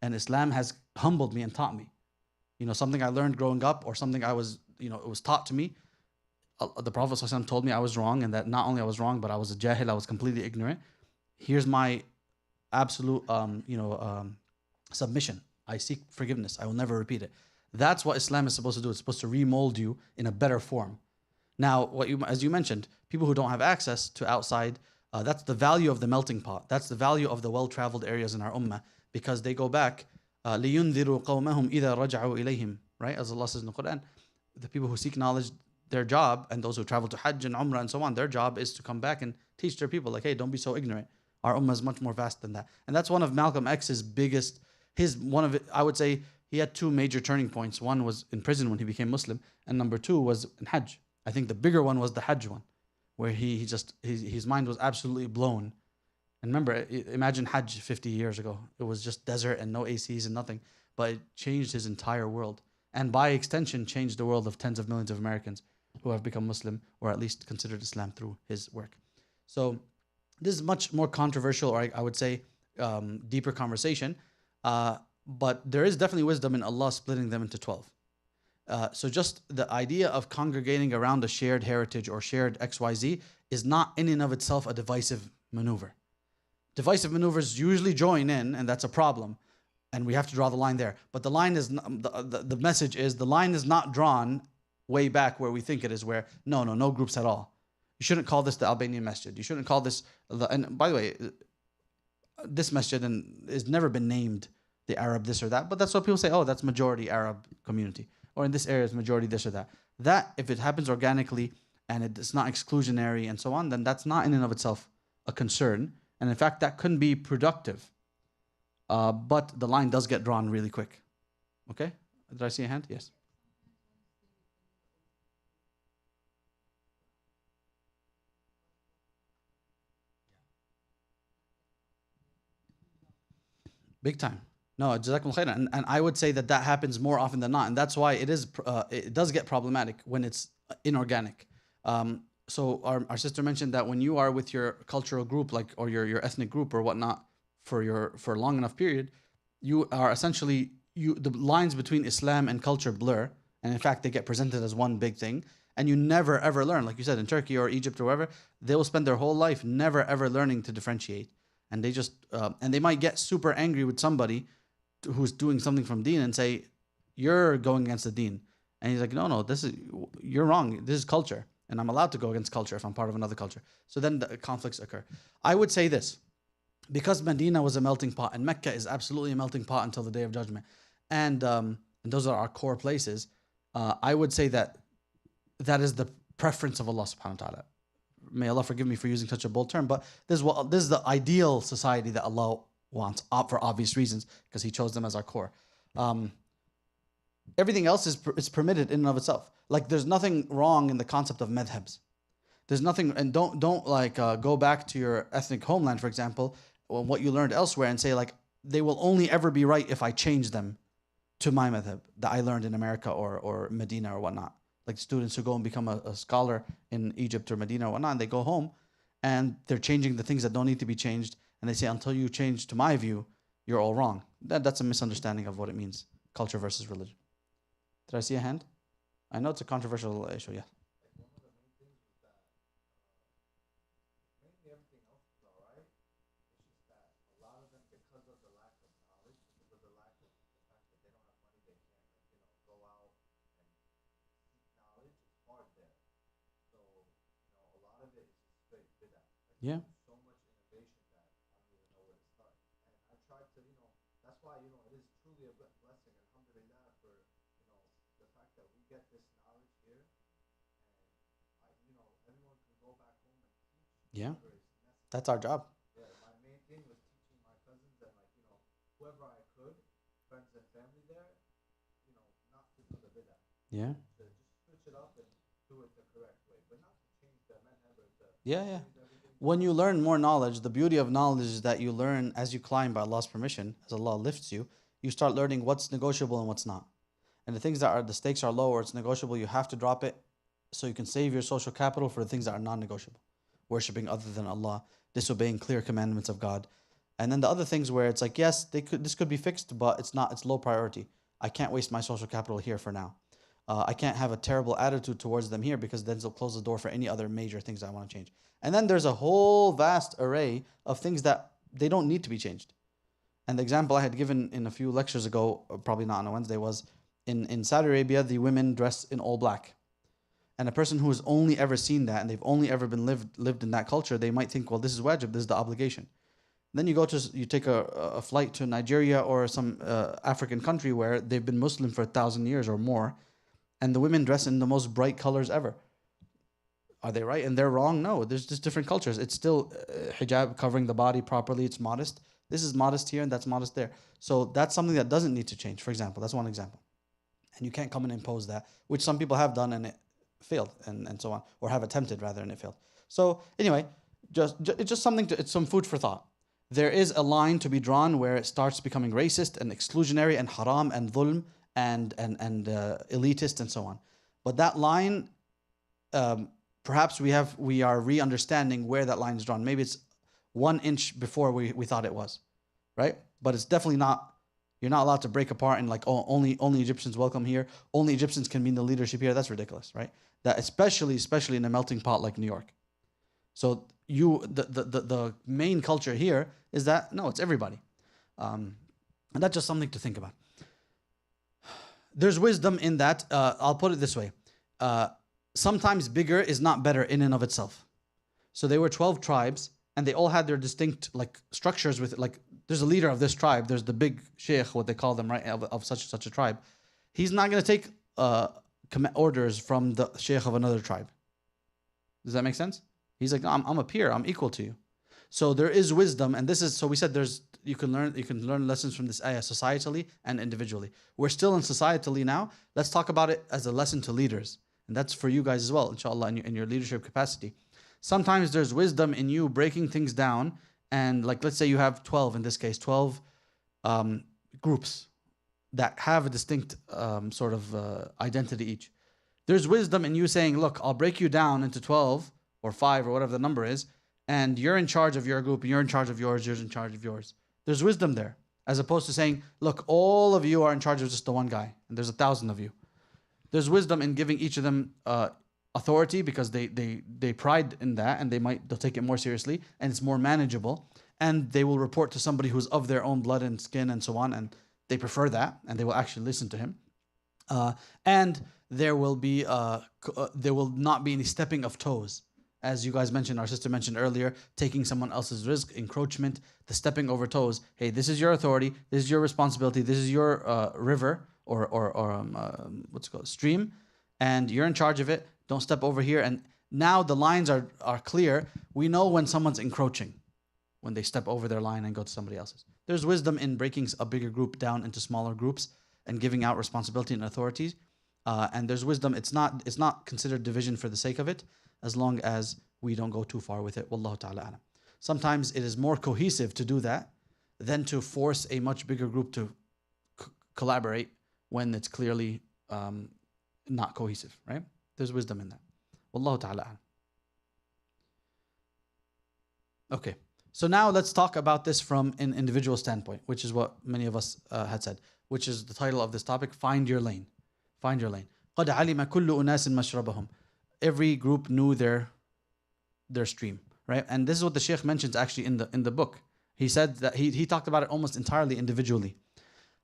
And Islam has humbled me and taught me. Something I learned growing up or something I was, it was taught to me. The Prophet ﷺ told me I was wrong and that not only I was wrong, but I was a jahil, I was completely ignorant. Here's my absolute, submission. I seek forgiveness. I will never repeat it. That's what Islam is supposed to do. It's supposed to remold you in a better form. Now, as you mentioned, people who don't have access to outside, that's the value of the melting pot. That's the value of the well-traveled areas in our ummah, because they go back, لِيُنذِرُوا قَوْمَهُمْ إِذَا رَجَعُوا إِلَيْهِمْ, right? As Allah says in the Quran, the people who seek knowledge, their job, and those who travel to Hajj and Umrah and so on, their job is to come back and teach their people, like, hey, don't be so ignorant. Our ummah is much more vast than that. And that's one of Malcolm X's biggest, I would say, he had two major turning points. One was in prison when he became Muslim, and number two was in Hajj. I think the bigger one was the Hajj one, where his mind was absolutely blown. And remember, imagine Hajj 50 years ago. It was just desert and no ACs and nothing, but it changed his entire world. And by extension, changed the world of tens of millions of Americans who have become Muslim or at least considered Islam through his work. So this is much more controversial, or I would say deeper conversation. But there is definitely wisdom in Allah splitting them into 12. So just the idea of congregating around a shared heritage or shared XYZ is not in and of itself a divisive maneuver. Divisive maneuvers usually join in, and that's a problem. And we have to draw the line there. But the line is, the message is, the line is not drawn way back where we think it is, where no groups at all. You shouldn't call this the Albanian masjid. You shouldn't call this, and by the way, this masjid has never been named the Arab this or that, but that's what people say, oh, that's majority Arab community. Or in this area is majority this or that. That, if it happens organically and it's not exclusionary and so on, then that's not in and of itself a concern. And in fact, that couldn't be productive. But the line does get drawn really quick. Okay? Did I see a hand? Yes. Big time. No, Jazakumullah khairan. And I would say that happens more often than not. And that's why it does get problematic when it's inorganic. So our sister mentioned that when you are with your cultural group, or your ethnic group or whatnot, for a long enough period, you are essentially, the lines between Islam and culture blur. And in fact, they get presented as one big thing. And you never ever learn. Like you said, in Turkey or Egypt or wherever, they will spend their whole life never ever learning to differentiate. And they just, and they might get super angry with somebody who's doing something from deen and say, you're going against the deen. And he's like, no, you're wrong. This is culture. And I'm allowed to go against culture if I'm part of another culture. So then the conflicts occur. I would say this, because Medina was a melting pot and Mecca is absolutely a melting pot until the Day of Judgment, and those are our core places. I would say that that is the preference of Allah subhanahu wa ta'ala. May Allah forgive me for using such a bold term, but this is the ideal society that Allah wants, for obvious reasons, because He chose them as our core. Everything else is permitted in and of itself. Like there's nothing wrong in the concept of madhabs. There's nothing, and don't like go back to your ethnic homeland, for example, or what you learned elsewhere, and say like they will only ever be right if I change them to my madhab that I learned in America or Medina or whatnot. Like students who go and become a scholar in Egypt or Medina or whatnot, and they go home and they're changing the things that don't need to be changed, and they say until you change to my view, you're all wrong. That's a misunderstanding of what it means, culture versus religion. Did I see a hand? I know it's a controversial issue, yeah. Yeah. So much innovation that I don't even know where to start. And I tried to, that's why, it is truly a blessing, alhamdulillah, for, the fact that we get this knowledge here. And, everyone can go back home and teach. Yeah. That's our job. Yeah, my main thing was teaching my cousins and, whoever I could, friends and family there, not to do the bid'ah. Yeah. To just switch it up and do it the correct way, but not to change the madhab or the... Yeah. When you learn more knowledge, the beauty of knowledge is that you learn as you climb by Allah's permission, as Allah lifts you, you start learning what's negotiable and what's not. And the things that are, the stakes are low or it's negotiable, you have to drop it so you can save your social capital for the things that are non-negotiable. Worshipping other than Allah, disobeying clear commandments of God. And then the other things where it's like, yes, this could be fixed, but it's not, it's low priority. I can't waste my social capital here for now. I can't have a terrible attitude towards them here because then they'll close the door for any other major things I want to change. And then there's a whole vast array of things that they don't need to be changed. And the example I had given in a few lectures ago, probably not on a Wednesday, was in Saudi Arabia, the women dress in all black. And a person who has only ever seen that and they've only ever been lived in that culture, they might think, well, this is wajib, this is the obligation. Then you take a flight to Nigeria or some African country where they've been Muslim for 1,000 years or more, and the women dress in the most bright colors ever. Are they right and they're wrong? No, there's just different cultures. It's still hijab, covering the body properly. It's modest. This is modest here and that's modest there. So that's something that doesn't need to change, for example. That's one example. And you can't come and impose that, which some people have done and it failed and so on, or have attempted rather and it failed. So anyway, it's just something it's some food for thought. There is a line to be drawn where it starts becoming racist and exclusionary and haram and dhulm and elitist and so on. But that line, perhaps we are re-understanding where that line is drawn. Maybe it's 1 inch before we thought it was, right? But it's definitely not. You're not allowed to break apart and like, oh, only Egyptians welcome here. Only Egyptians can be in the leadership here. That's ridiculous, right? That especially in a melting pot like New York. So the main culture here is that no, it's everybody, and that's just something to think about. There's wisdom in that. I'll put it this way. Sometimes bigger is not better in and of itself. So they were 12 tribes and they all had their distinct like structures with like, there's a leader of this tribe. There's the big sheikh, what they call them, right? Of such a tribe. He's not going to take orders from the sheikh of another tribe. Does that make sense? He's like, no, I'm a peer. I'm equal to you. So there is wisdom. And this is, so we said you can learn lessons from this ayah societally and individually. We're still in societally now. Let's talk about it as a lesson to leaders. And that's for you guys as well, inshallah, in your leadership capacity. Sometimes there's wisdom in you breaking things down. And like, let's say you have 12, in this case, 12 groups that have a distinct sort of identity each. There's wisdom in you saying, look, I'll break you down into 12 or 5 or whatever the number is. And you're in charge of your group, and you're in charge of yours, you're in charge of yours. There's wisdom there. As opposed to saying, look, all of you are in charge of just the one guy. And there's 1,000 of you. There's wisdom in giving each of them authority because they pride in that and they'll take it more seriously and it's more manageable and they will report to somebody who's of their own blood and skin and so on and they prefer that and they will actually listen to him. And there will not be any stepping of toes. As you guys mentioned, our sister mentioned earlier, taking someone else's risk, encroachment, the stepping over toes. Hey, this is your authority, this is your responsibility, this is your river or what's it called, stream, and you're in charge of it. Don't step over here. And now the lines are clear. We know when someone's encroaching, when they step over their line and go to somebody else's. There's wisdom in breaking a bigger group down into smaller groups and giving out responsibility and authorities. And there's wisdom. It's not considered division for the sake of it, as long as we don't go too far with it. Wallahu ta'ala alam. Sometimes it is more cohesive to do that than to force a much bigger group to collaborate when it's clearly not cohesive, right? There's wisdom in that. Wallahu ta'ala alam. Okay. So now let's talk about this from an individual standpoint, which is what many of us had said, which is the title of this topic, Find Your Lane. Find your lane. قَدْ عَلِمَ كُلُّ أُنَاسٍ مَشْرَبَهُم. Every group knew their stream, right? And this is what the Shaykh mentions actually in the book. He said that he talked about it almost entirely individually.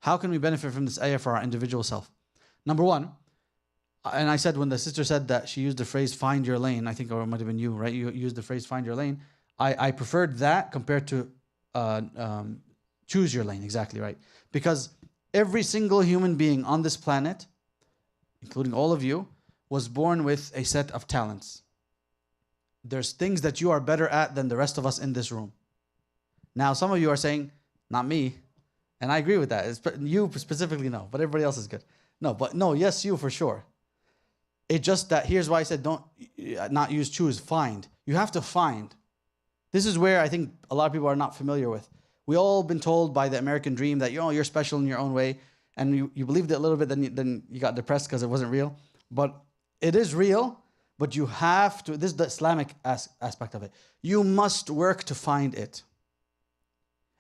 How can we benefit from this ayah for our individual self? Number one, and I said when the sister said that she used the phrase find your lane, I think, or it might have been you, right? You used the phrase find your lane. I preferred that compared to choose your lane, exactly right. Because every single human being on this planet, including all of you, was born with a set of talents. There's things that you are better at than the rest of us in this room. Now, some of you are saying, not me. And I agree with that. You specifically, no, but everybody else is good. No, yes, you for sure. It's just that here's why I said don't not use choose, find. You have to find. This is where I think a lot of people are not familiar with. We all been told by the American dream that you're special in your own way, and you believed it a little bit, then you got depressed because it wasn't real. But it is real, but you have to, this is the Islamic aspect of it. You must work to find it.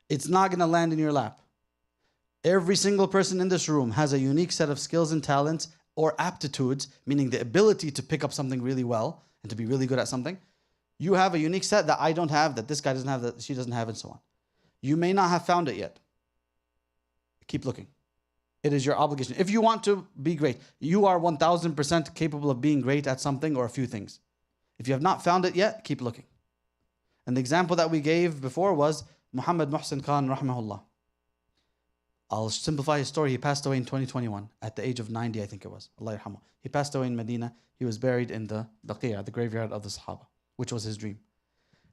It's not going to land in your lap. Every single person in this room has a unique set of skills and talents or aptitudes, meaning the ability to pick up something really well and to be really good at something. You have a unique set that I don't have, that this guy doesn't have, that she doesn't have, and so on. You may not have found it yet. Keep looking. It is your obligation. If you want to be great, you are 1000% capable of being great at something or a few things. If you have not found it yet, keep looking. And the example that we gave before was Muhammad Muhsin Khan, rahmahullah. I'll simplify his story. He passed away in 2021 at the age of 90, I think it was. Allah yarhamu. He passed away in Medina. He was buried in the Baqiyah, the graveyard of the Sahaba, which was his dream.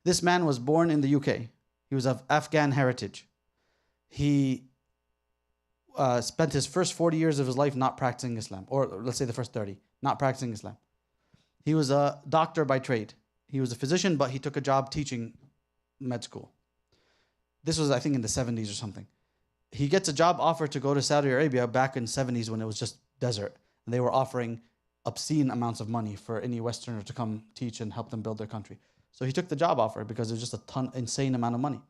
This man was born in the UK. He was of Afghan heritage. He spent his first 40 years of his life not practicing Islam, or let's say the first 30, not practicing Islam. He was a doctor by trade. He was a physician, but he took a job teaching med school. This was, I think, in the 70s or something. He gets a job offer to go to Saudi Arabia back in the 70s when it was just desert. And they were offering obscene amounts of money for any Westerner to come teach and help them build their country. So he took the job offer because it was just a insane amount of money.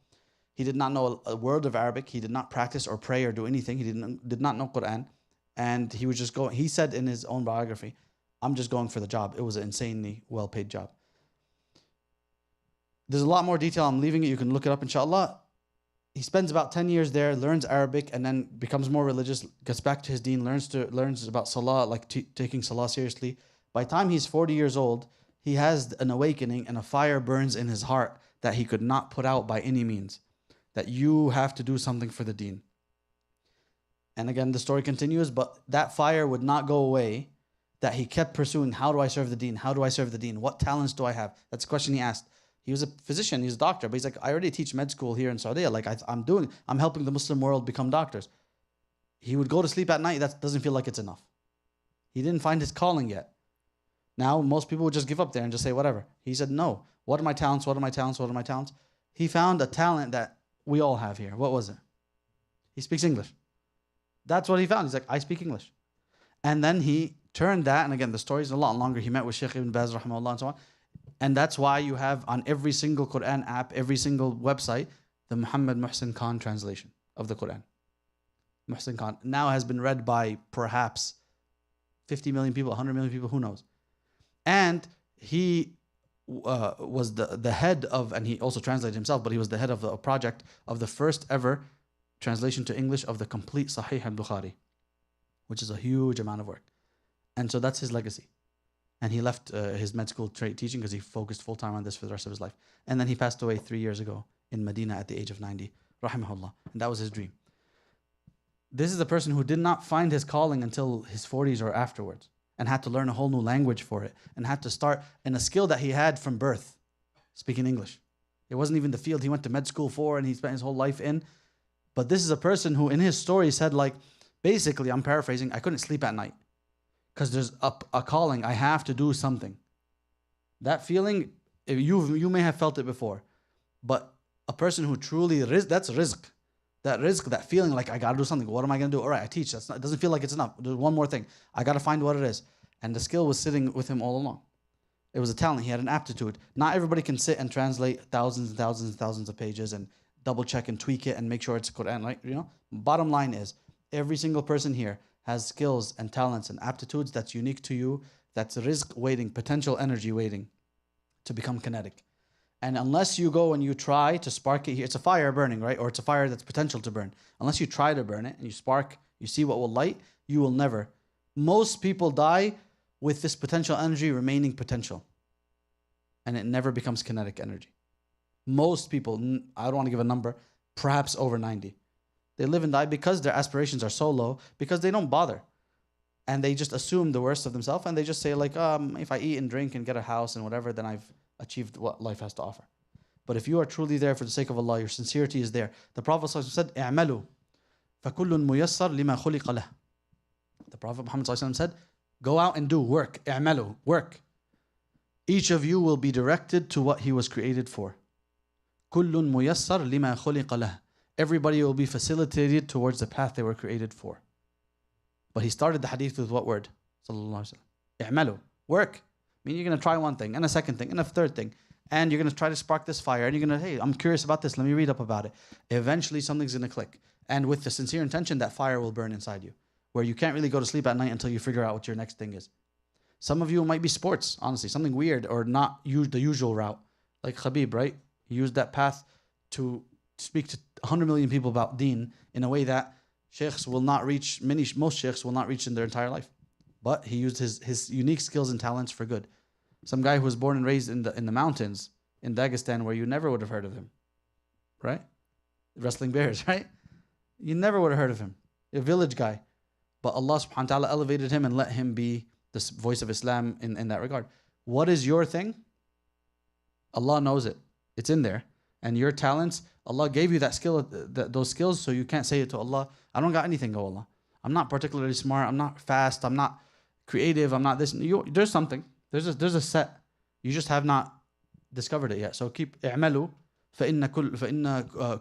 He did not know a word of Arabic. He did not practice or pray or do anything. He did not know Quran. And he was just going, he said in his own biography, I'm just going for the job. It was an insanely well-paid job. There's a lot more detail. I'm leaving it. You can look it up, inshallah. He spends about 10 years there, learns Arabic, and then becomes more religious, gets back to his deen, learns about salah, like taking salah seriously. By the time he's 40 years old, he has an awakening and a fire burns in his heart that he could not put out by any means. That you have to do something for the deen. And again, the story continues, but that fire would not go away, that he kept pursuing, how do I serve the deen? How do I serve the deen? What talents do I have? That's a question he asked. He was a physician, he's a doctor, but he's like, I already teach med school here in Saudi. Like I'm helping the Muslim world become doctors. He would go to sleep at night, that doesn't feel like it's enough. He didn't find his calling yet. Now, most people would just give up there and just say whatever. He said, no, what are my talents? What are my talents? What are my talents? He found a talent that we all have here. What was it? He speaks English. That's what he found. He's like, I speak English. And then he turned that, and again, the story is a lot longer. He met with Shaykh Ibn Baz, rahimahullah, and so on. And that's why you have on every single Quran app, every single website, the Muhammad Muhsin Khan translation of the Quran. Muhsin Khan now has been read by perhaps 50 million people, 100 million people, who knows. And he was the head of, and he also translated himself, but he was the head of a project of the first ever translation to English of the complete Sahih al-Bukhari, which is a huge amount of work. And so that's his legacy. And he left his med school teaching because he focused full time on this for the rest of his life. And then he passed away 3 years ago in Medina at the age of 90. Rahimahullah. And that was his dream. This is a person who did not find his calling until his 40s or afterwards, and had to learn a whole new language for it, and had to start in a skill that he had from birth, speaking English. It wasn't even the field he went to med school for and he spent his whole life in. But this is a person who in his story said, like, basically, I'm paraphrasing, I couldn't sleep at night because there's a calling. I have to do something. That feeling, you may have felt it before, but a person who truly, that's rizq. That rizq, that feeling like I got to do something. What am I going to do? All right, I teach. It doesn't feel like it's enough. There's one more thing. I got to find what it is. And the skill was sitting with him all along. It was a talent. He had an aptitude. Not everybody can sit and translate thousands and thousands and thousands of pages and double check and tweak it and make sure it's Quran, right? You know? Bottom line is, every single person here has skills and talents and aptitudes that's unique to you, that's rizq waiting, potential energy waiting to become kinetic. And unless you go and you try to spark it here, it's a fire burning, right? Or it's a fire that's potential to burn. Unless you try to burn it and you spark, you see what will light, you will never. Most people die with this potential energy remaining potential. And it never becomes kinetic energy. Most people, I don't want to give a number, perhaps over 90. They live and die because their aspirations are so low, because they don't bother. And they just assume the worst of themselves, and they just say like, if I eat and drink and get a house and whatever, then I've achieved what life has to offer. But if you are truly there for the sake of Allah, your sincerity is there. The Prophet ﷺ said, اعملوا فكل ميسر لما خلق له. The Prophet Muhammad ﷺ said, go out and do work. اعملوا, work. Each of you will be directed to what he was created for. كل ميسر لما خلق له. Everybody will be facilitated towards the path they were created for. But he started the hadith with what word? Sallallahu Alaihi Wasallam. اعملوا, work. I mean, you're going to try one thing and a second thing and a third thing. And you're going to try to spark this fire. And you're going to, hey, I'm curious about this. Let me read up about it. Eventually, something's going to click. And with the sincere intention, that fire will burn inside you. Where you can't really go to sleep at night until you figure out what your next thing is. Some of you might be sports, honestly. Something weird or not the usual route. Like Khabib, right? He used that path to speak to 100 million people about deen in a way that sheikhs will not reach, most sheikhs will not reach in their entire life. But he used his unique skills and talents for good. Some guy who was born and raised in the mountains in Dagestan where you never would have heard of him. Right? Wrestling bears, right? You never would have heard of him. A village guy. But Allah subhanahu wa ta'ala elevated him and let him be the voice of Islam in that regard. What is your thing? Allah knows it. It's in there. And your talents, Allah gave you that skill, those skills, so you can't say it to Allah, I don't got anything, oh Allah. I'm not particularly smart. I'm not fast. I'm not creative. I'm not this. There's something. There's a set. You just have not discovered it yet. So keep اعملوا فإن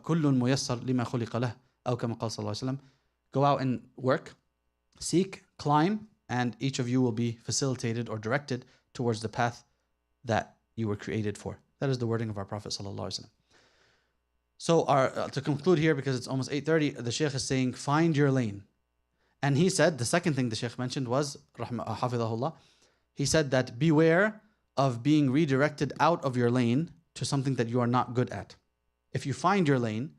كل ميسر لما خلق له أو كما قال صلى الله عليه وسلم. Go out and work, seek, climb, and each of you will be facilitated or directed towards the path that you were created for. That is the wording of our Prophet sallallahu alaihi wasallam. So to conclude here, because it's almost 8:30, the Shaykh is saying, find your lane. And he said, the second thing the Shaykh mentioned was, hafidhahullah, he said that beware of being redirected out of your lane to something that you are not good at. If you find your lane,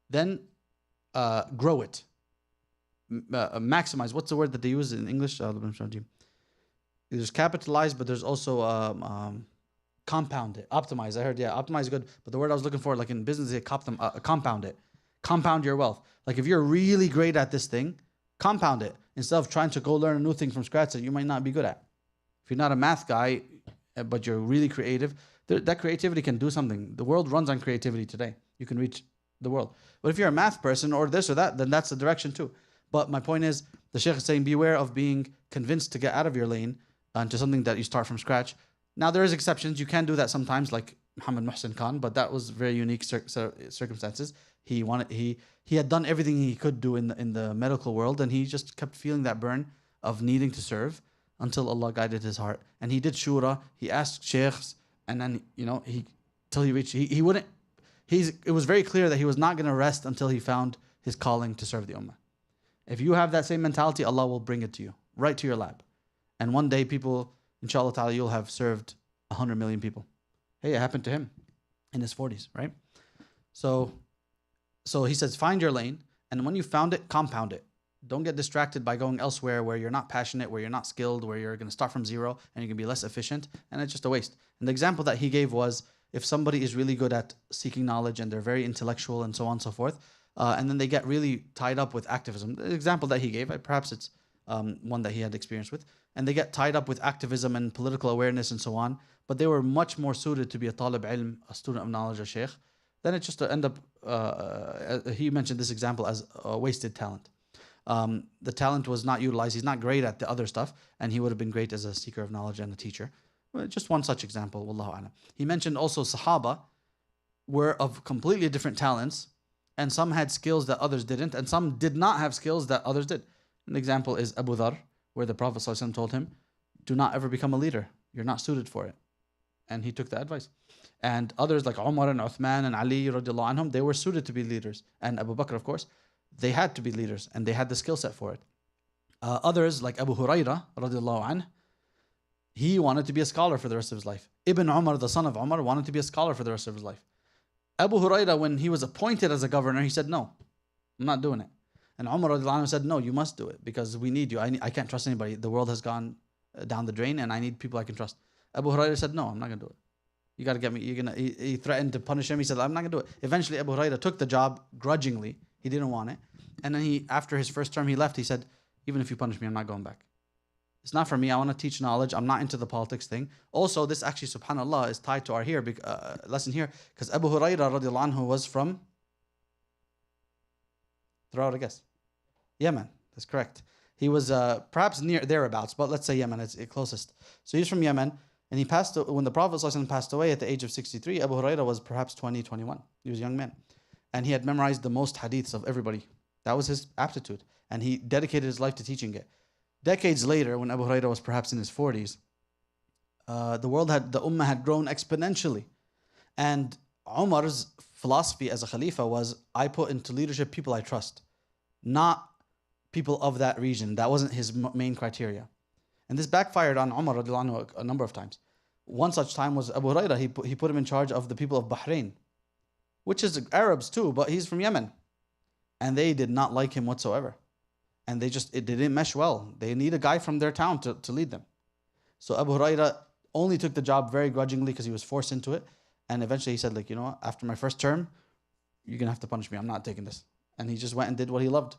then grow it. Maximize. What's the word that they use in English? There's capitalize, but there's also compound it. Optimize. I heard, optimize is good. But the word I was looking for, like in business, they compound it. Compound your wealth. Like if you're really great at this thing, compound it. Instead of trying to go learn a new thing from scratch that you might not be good at. If you're not a math guy, but you're really creative, that creativity can do something. The world runs on creativity today. You can reach the world. But if you're a math person or this or that, then that's the direction too. But my point is, the Shaykh is saying, beware of being convinced to get out of your lane to something that you start from scratch. Now, there is exceptions. You can do that sometimes, like Muhammad Muhsin Khan, but that was very unique circumstances. He had done everything he could do in the medical world, and he just kept feeling that burn of needing to serve until Allah guided his heart. And he did shura. He asked sheikhs, and then till he reached. He wouldn't. It was very clear that he was not going to rest until he found his calling to serve the ummah. If you have that same mentality, Allah will bring it to you, right to your lap. And one day, people, inshallah ta'ala, you'll have served 100 million people. Hey, it happened to him in his 40s, right? So he says, find your lane, and when you found it, compound it. Don't get distracted by going elsewhere where you're not passionate, where you're not skilled, where you're going to start from zero and you're going to be less efficient, and it's just a waste. And the example that he gave was if somebody is really good at seeking knowledge and they're very intellectual and so on and so forth, and then they get really tied up with activism. The example that he gave, perhaps it's one that he had experience with, and they get tied up with activism and political awareness and so on, but they were much more suited to be a talib ilm, a student of knowledge, a sheikh, then it just end up, he mentioned this example as a wasted talent. The talent was not utilized. He's not great at the other stuff, and he would have been great as a seeker of knowledge and a teacher. Just one such example, wallahu a'lam. He mentioned also Sahaba were of completely different talents, and some had skills that others didn't, and some did not have skills that others did. An example is Abu Dhar, where the Prophet ﷺ told him, do not ever become a leader. You're not suited for it. And he took the advice. And others like Umar and Uthman and Ali radiallahu anhum, they were suited to be leaders. And Abu Bakr, of course, they had to be leaders and they had the skill set for it. Others like Abu Hurairah radiallahu anh, he wanted to be a scholar for the rest of his life. Ibn Umar, the son of Umar, wanted to be a scholar for the rest of his life. Abu Hurairah, when he was appointed as a governor, he said, no, I'm not doing it. And Umar radiallahu anh said, no, you must do it because we need you. I can't trust anybody. The world has gone down the drain and I need people I can trust. Abu Hurairah said, no, I'm not going to do it. You got to get me. He threatened to punish him. He said, I'm not going to do it. Eventually, Abu Hurairah took the job grudgingly. He didn't want it. And then after his first term, he left. He said, even if you punish me, I'm not going back. It's not for me. I want to teach knowledge. I'm not into the politics thing. Also, this actually, subhanAllah, is tied to our lesson here. Because Abu Hurairah radiallahu anhu was from, throw out a guess. Yemen. That's correct. He was perhaps near thereabouts, but let's say Yemen. It's the closest. So he's from Yemen. And he passed, when the Prophet ﷺ passed away at the age of 63, Abu Hurairah was perhaps 20, 21. He was a young man. And he had memorized the most hadiths of everybody. That was his aptitude. And he dedicated his life to teaching it. Decades later, when Abu Hurairah was perhaps in his 40s, the ummah had grown exponentially. And Umar's philosophy as a Khalifa was, I put into leadership people I trust, not people of that region. That wasn't his main criteria. And this backfired on Umar radiallahu anhu a number of times. One such time was Abu Hurairah. He put him in charge of the people of Bahrain, which is Arabs too, but he's from Yemen. And they did not like him whatsoever. And it didn't mesh well. They need a guy from their town to lead them. So Abu Hurairah only took the job very grudgingly because he was forced into it. And eventually he said, like, you know what, after my first term, you're going to have to punish me. I'm not taking this. And he just went and did what he loved.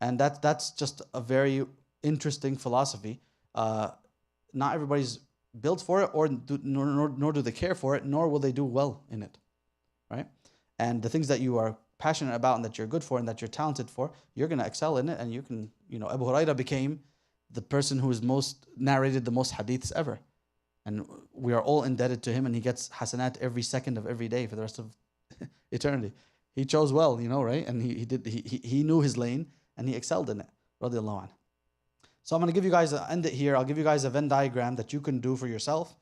And that's just a very interesting philosophy. Not everybody's built for it, nor do they care for it, nor will they do well in it, right? And the things that you are passionate about and that you're good for and that you're talented for, you're going to excel in it, and you can, Abu Hurairah became the person who is narrated the most hadiths ever, and we are all indebted to him, and he gets hasanat every second of every day for the rest of eternity. He chose well, right? And he knew his lane and he excelled in it, radiallahu anhu. So I'm going to give you guys, end it here. I'll give you guys a Venn diagram that you can do for yourself.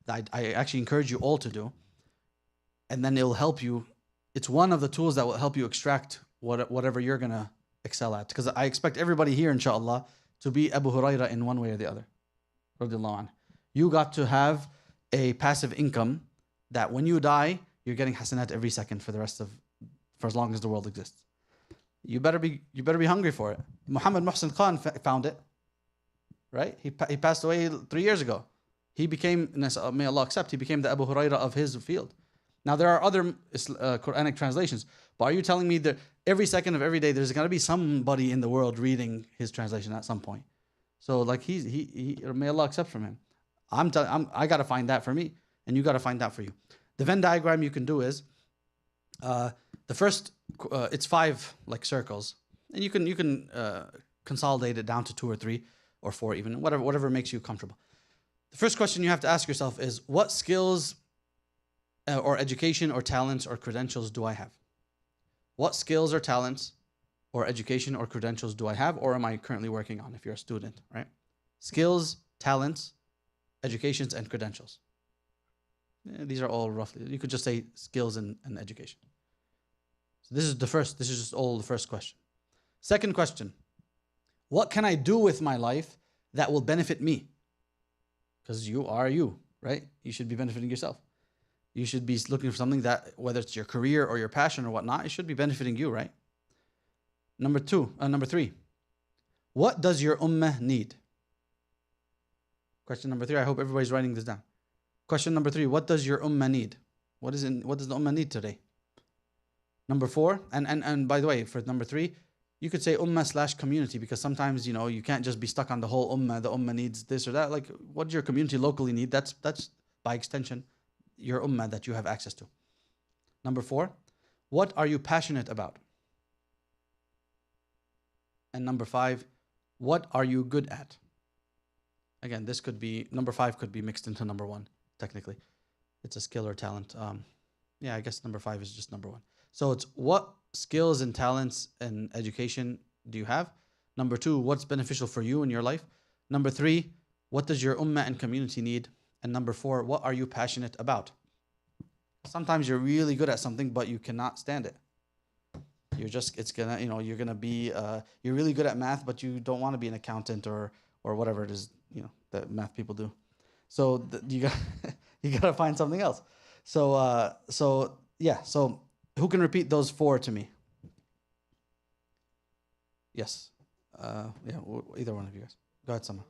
That I actually encourage you all to do. And then it'll help you. It's one of the tools that will help you extract whatever you're going to excel at. Because I expect everybody here, inshallah, to be Abu Hurairah in one way or the other. Radiallahu anhu. You got to have a passive income that when you die, you're getting hasanat every second for as long as the world exists. You better be hungry for it. Muhammad Muhsin Khan found it. Right? He passed away 3 years ago. He became, may Allah accept, he became the Abu Hurairah of his field. Now there are other Quranic translations, but are you telling me that every second of every day there's going to be somebody in the world reading his translation at some point? So like he may Allah accept from him. I got to find that for me, and you got to find that for you. The Venn diagram you can do is the first. It's 5 like circles, and you can consolidate it down to 2 or 3 or 4 even, whatever makes you comfortable. The first question you have to ask yourself is, what skills or education or talents or credentials do I have? What skills or talents or education or credentials do I have, or am I currently working on if you're a student, right? Skills, talents, educations, and credentials. These are all roughly, you could just say skills and education. So this is just all the first question. Second question, what can I do with my life that will benefit me? Because you are you, right? You should be benefiting yourself. You should be looking for something that, whether it's your career or your passion or whatnot, it should be benefiting you, right? Number 3, What does your ummah need? Question number 3. I hope everybody's writing this down. Question number 3. What does your ummah need? What does the ummah need today? Number 4. And by the way, for number 3, you could say ummah / community, because sometimes, you can't just be stuck on the whole ummah. The ummah needs this or that. Like, what does your community locally need? That's by extension your ummah that you have access to. Number 4. What are you passionate about? And number 5. What are you good at? Again, this could be, number 5 could be mixed into number 1, technically. It's a skill or talent. Yeah, I guess number 5 is just number 1. So it's what skills and talents and education do you have? Number 2, what's beneficial for you in your life? Number 3, what does your ummah and community need? And number 4, what are you passionate about? Sometimes you're really good at something, but you cannot stand it. You're really good at math, but you don't want to be an accountant or whatever it is, that math people do. So you gotta find something else. So who can repeat those 4 to me? Yes. Either one of you guys. Go ahead, Sama.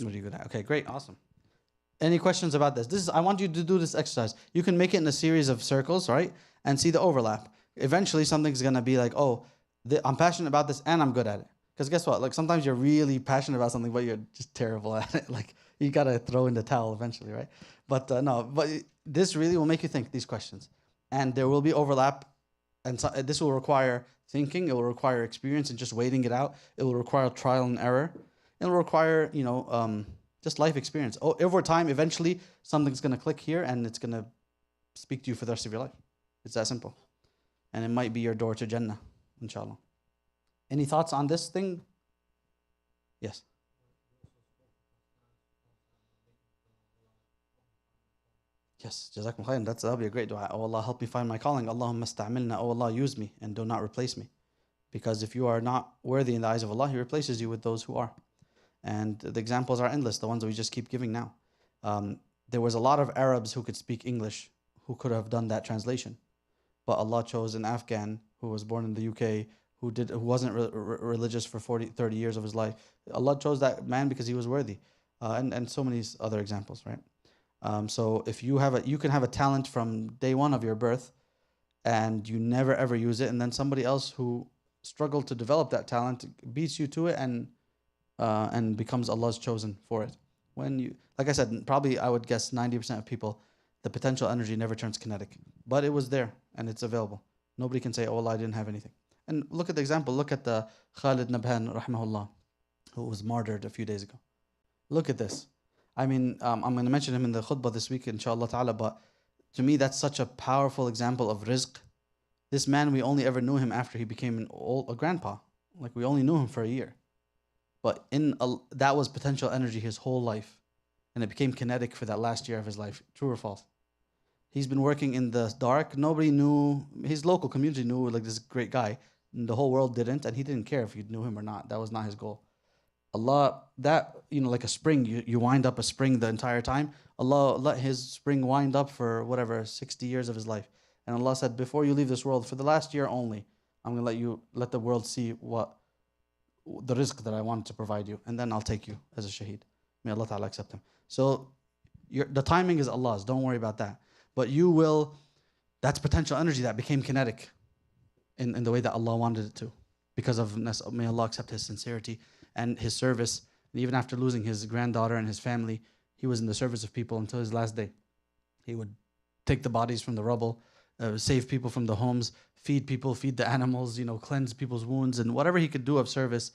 What are you good at? Okay, great, awesome. Any questions about this? I want you to do this exercise. You can make it in a series of circles, right? And see the overlap. Eventually, something's gonna be like, I'm passionate about this and I'm good at it. Because guess what? Like, sometimes you're really passionate about something, but you're just terrible at it. Like, you gotta throw in the towel eventually, right? But this really will make you think these questions, and there will be overlap, and so, this will require thinking. It will require experience and just waiting it out. It will require trial and error. It will require just life experience. Over time, eventually, something's gonna click here, and it's gonna speak to you for the rest of your life. It's that simple, and it might be your door to Jannah, inshallah. Any thoughts on this thing? Yes. Yes, Jazakum khairan. That'll be a great dua. Oh Allah, help me find my calling. Allahumma sta'amilna. Oh Allah, use me and do not replace me. Because if you are not worthy in the eyes of Allah, He replaces you with those who are. And the examples are endless, the ones that we just keep giving now. There was a lot of Arabs who could speak English who could have done that translation. But Allah chose an Afghan who was born in the UK, who wasn't religious for 30 years of his life. Allah chose that man because he was worthy. And so many other examples, right? So if you can have a talent from day one of your birth, and you never ever use it, and then somebody else who struggled to develop that talent beats you to it and becomes Allah's chosen for it. Like I said, probably I would guess 90% of people, the potential energy never turns kinetic, but it was there and it's available. Nobody can say, oh Allah, I didn't have anything. And look at the example. Look at the Khalid Nabhan, rahimahullah, who was martyred a few days ago. Look at this. I mean, I'm going to mention him in the khutbah this week, inshallah ta'ala, but to me, that's such a powerful example of rizq. This man, we only ever knew him after he became a grandpa. Like, we only knew him for a year. But that was potential energy his whole life. And it became kinetic for that last year of his life. True or false? He's been working in the dark. Nobody knew. His local community knew, like, this great guy. And the whole world didn't. And he didn't care if you knew him or not. That was not his goal. Allah, like a spring, you wind up a spring the entire time. Allah let his spring wind up for whatever, 60 years of his life. And Allah said, before you leave this world, for the last year only, I'm going to let the world see what the rizq that I wanted to provide you. And then I'll take you as a shaheed. May Allah Ta'ala accept him. So the timing is Allah's. Don't worry about that. But that's potential energy that became kinetic in the way that Allah wanted it to. Because of, may Allah accept his sincerity and his service. And even after losing his granddaughter and his family, he was in the service of people until his last day. He would take the bodies from the rubble, save people from the homes, feed people, feed the animals, cleanse people's wounds, and whatever he could do of service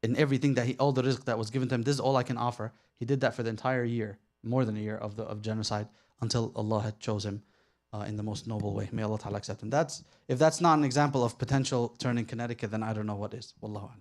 in everything all the rizq that was given to him. This is all I can offer. He did that for the entire year, more than a year of genocide, until Allah had chose him in the most noble way. May Allah Ta'ala accept him. If that's not an example of potential turning kinetic, then I don't know what is. Wallahu a'lam.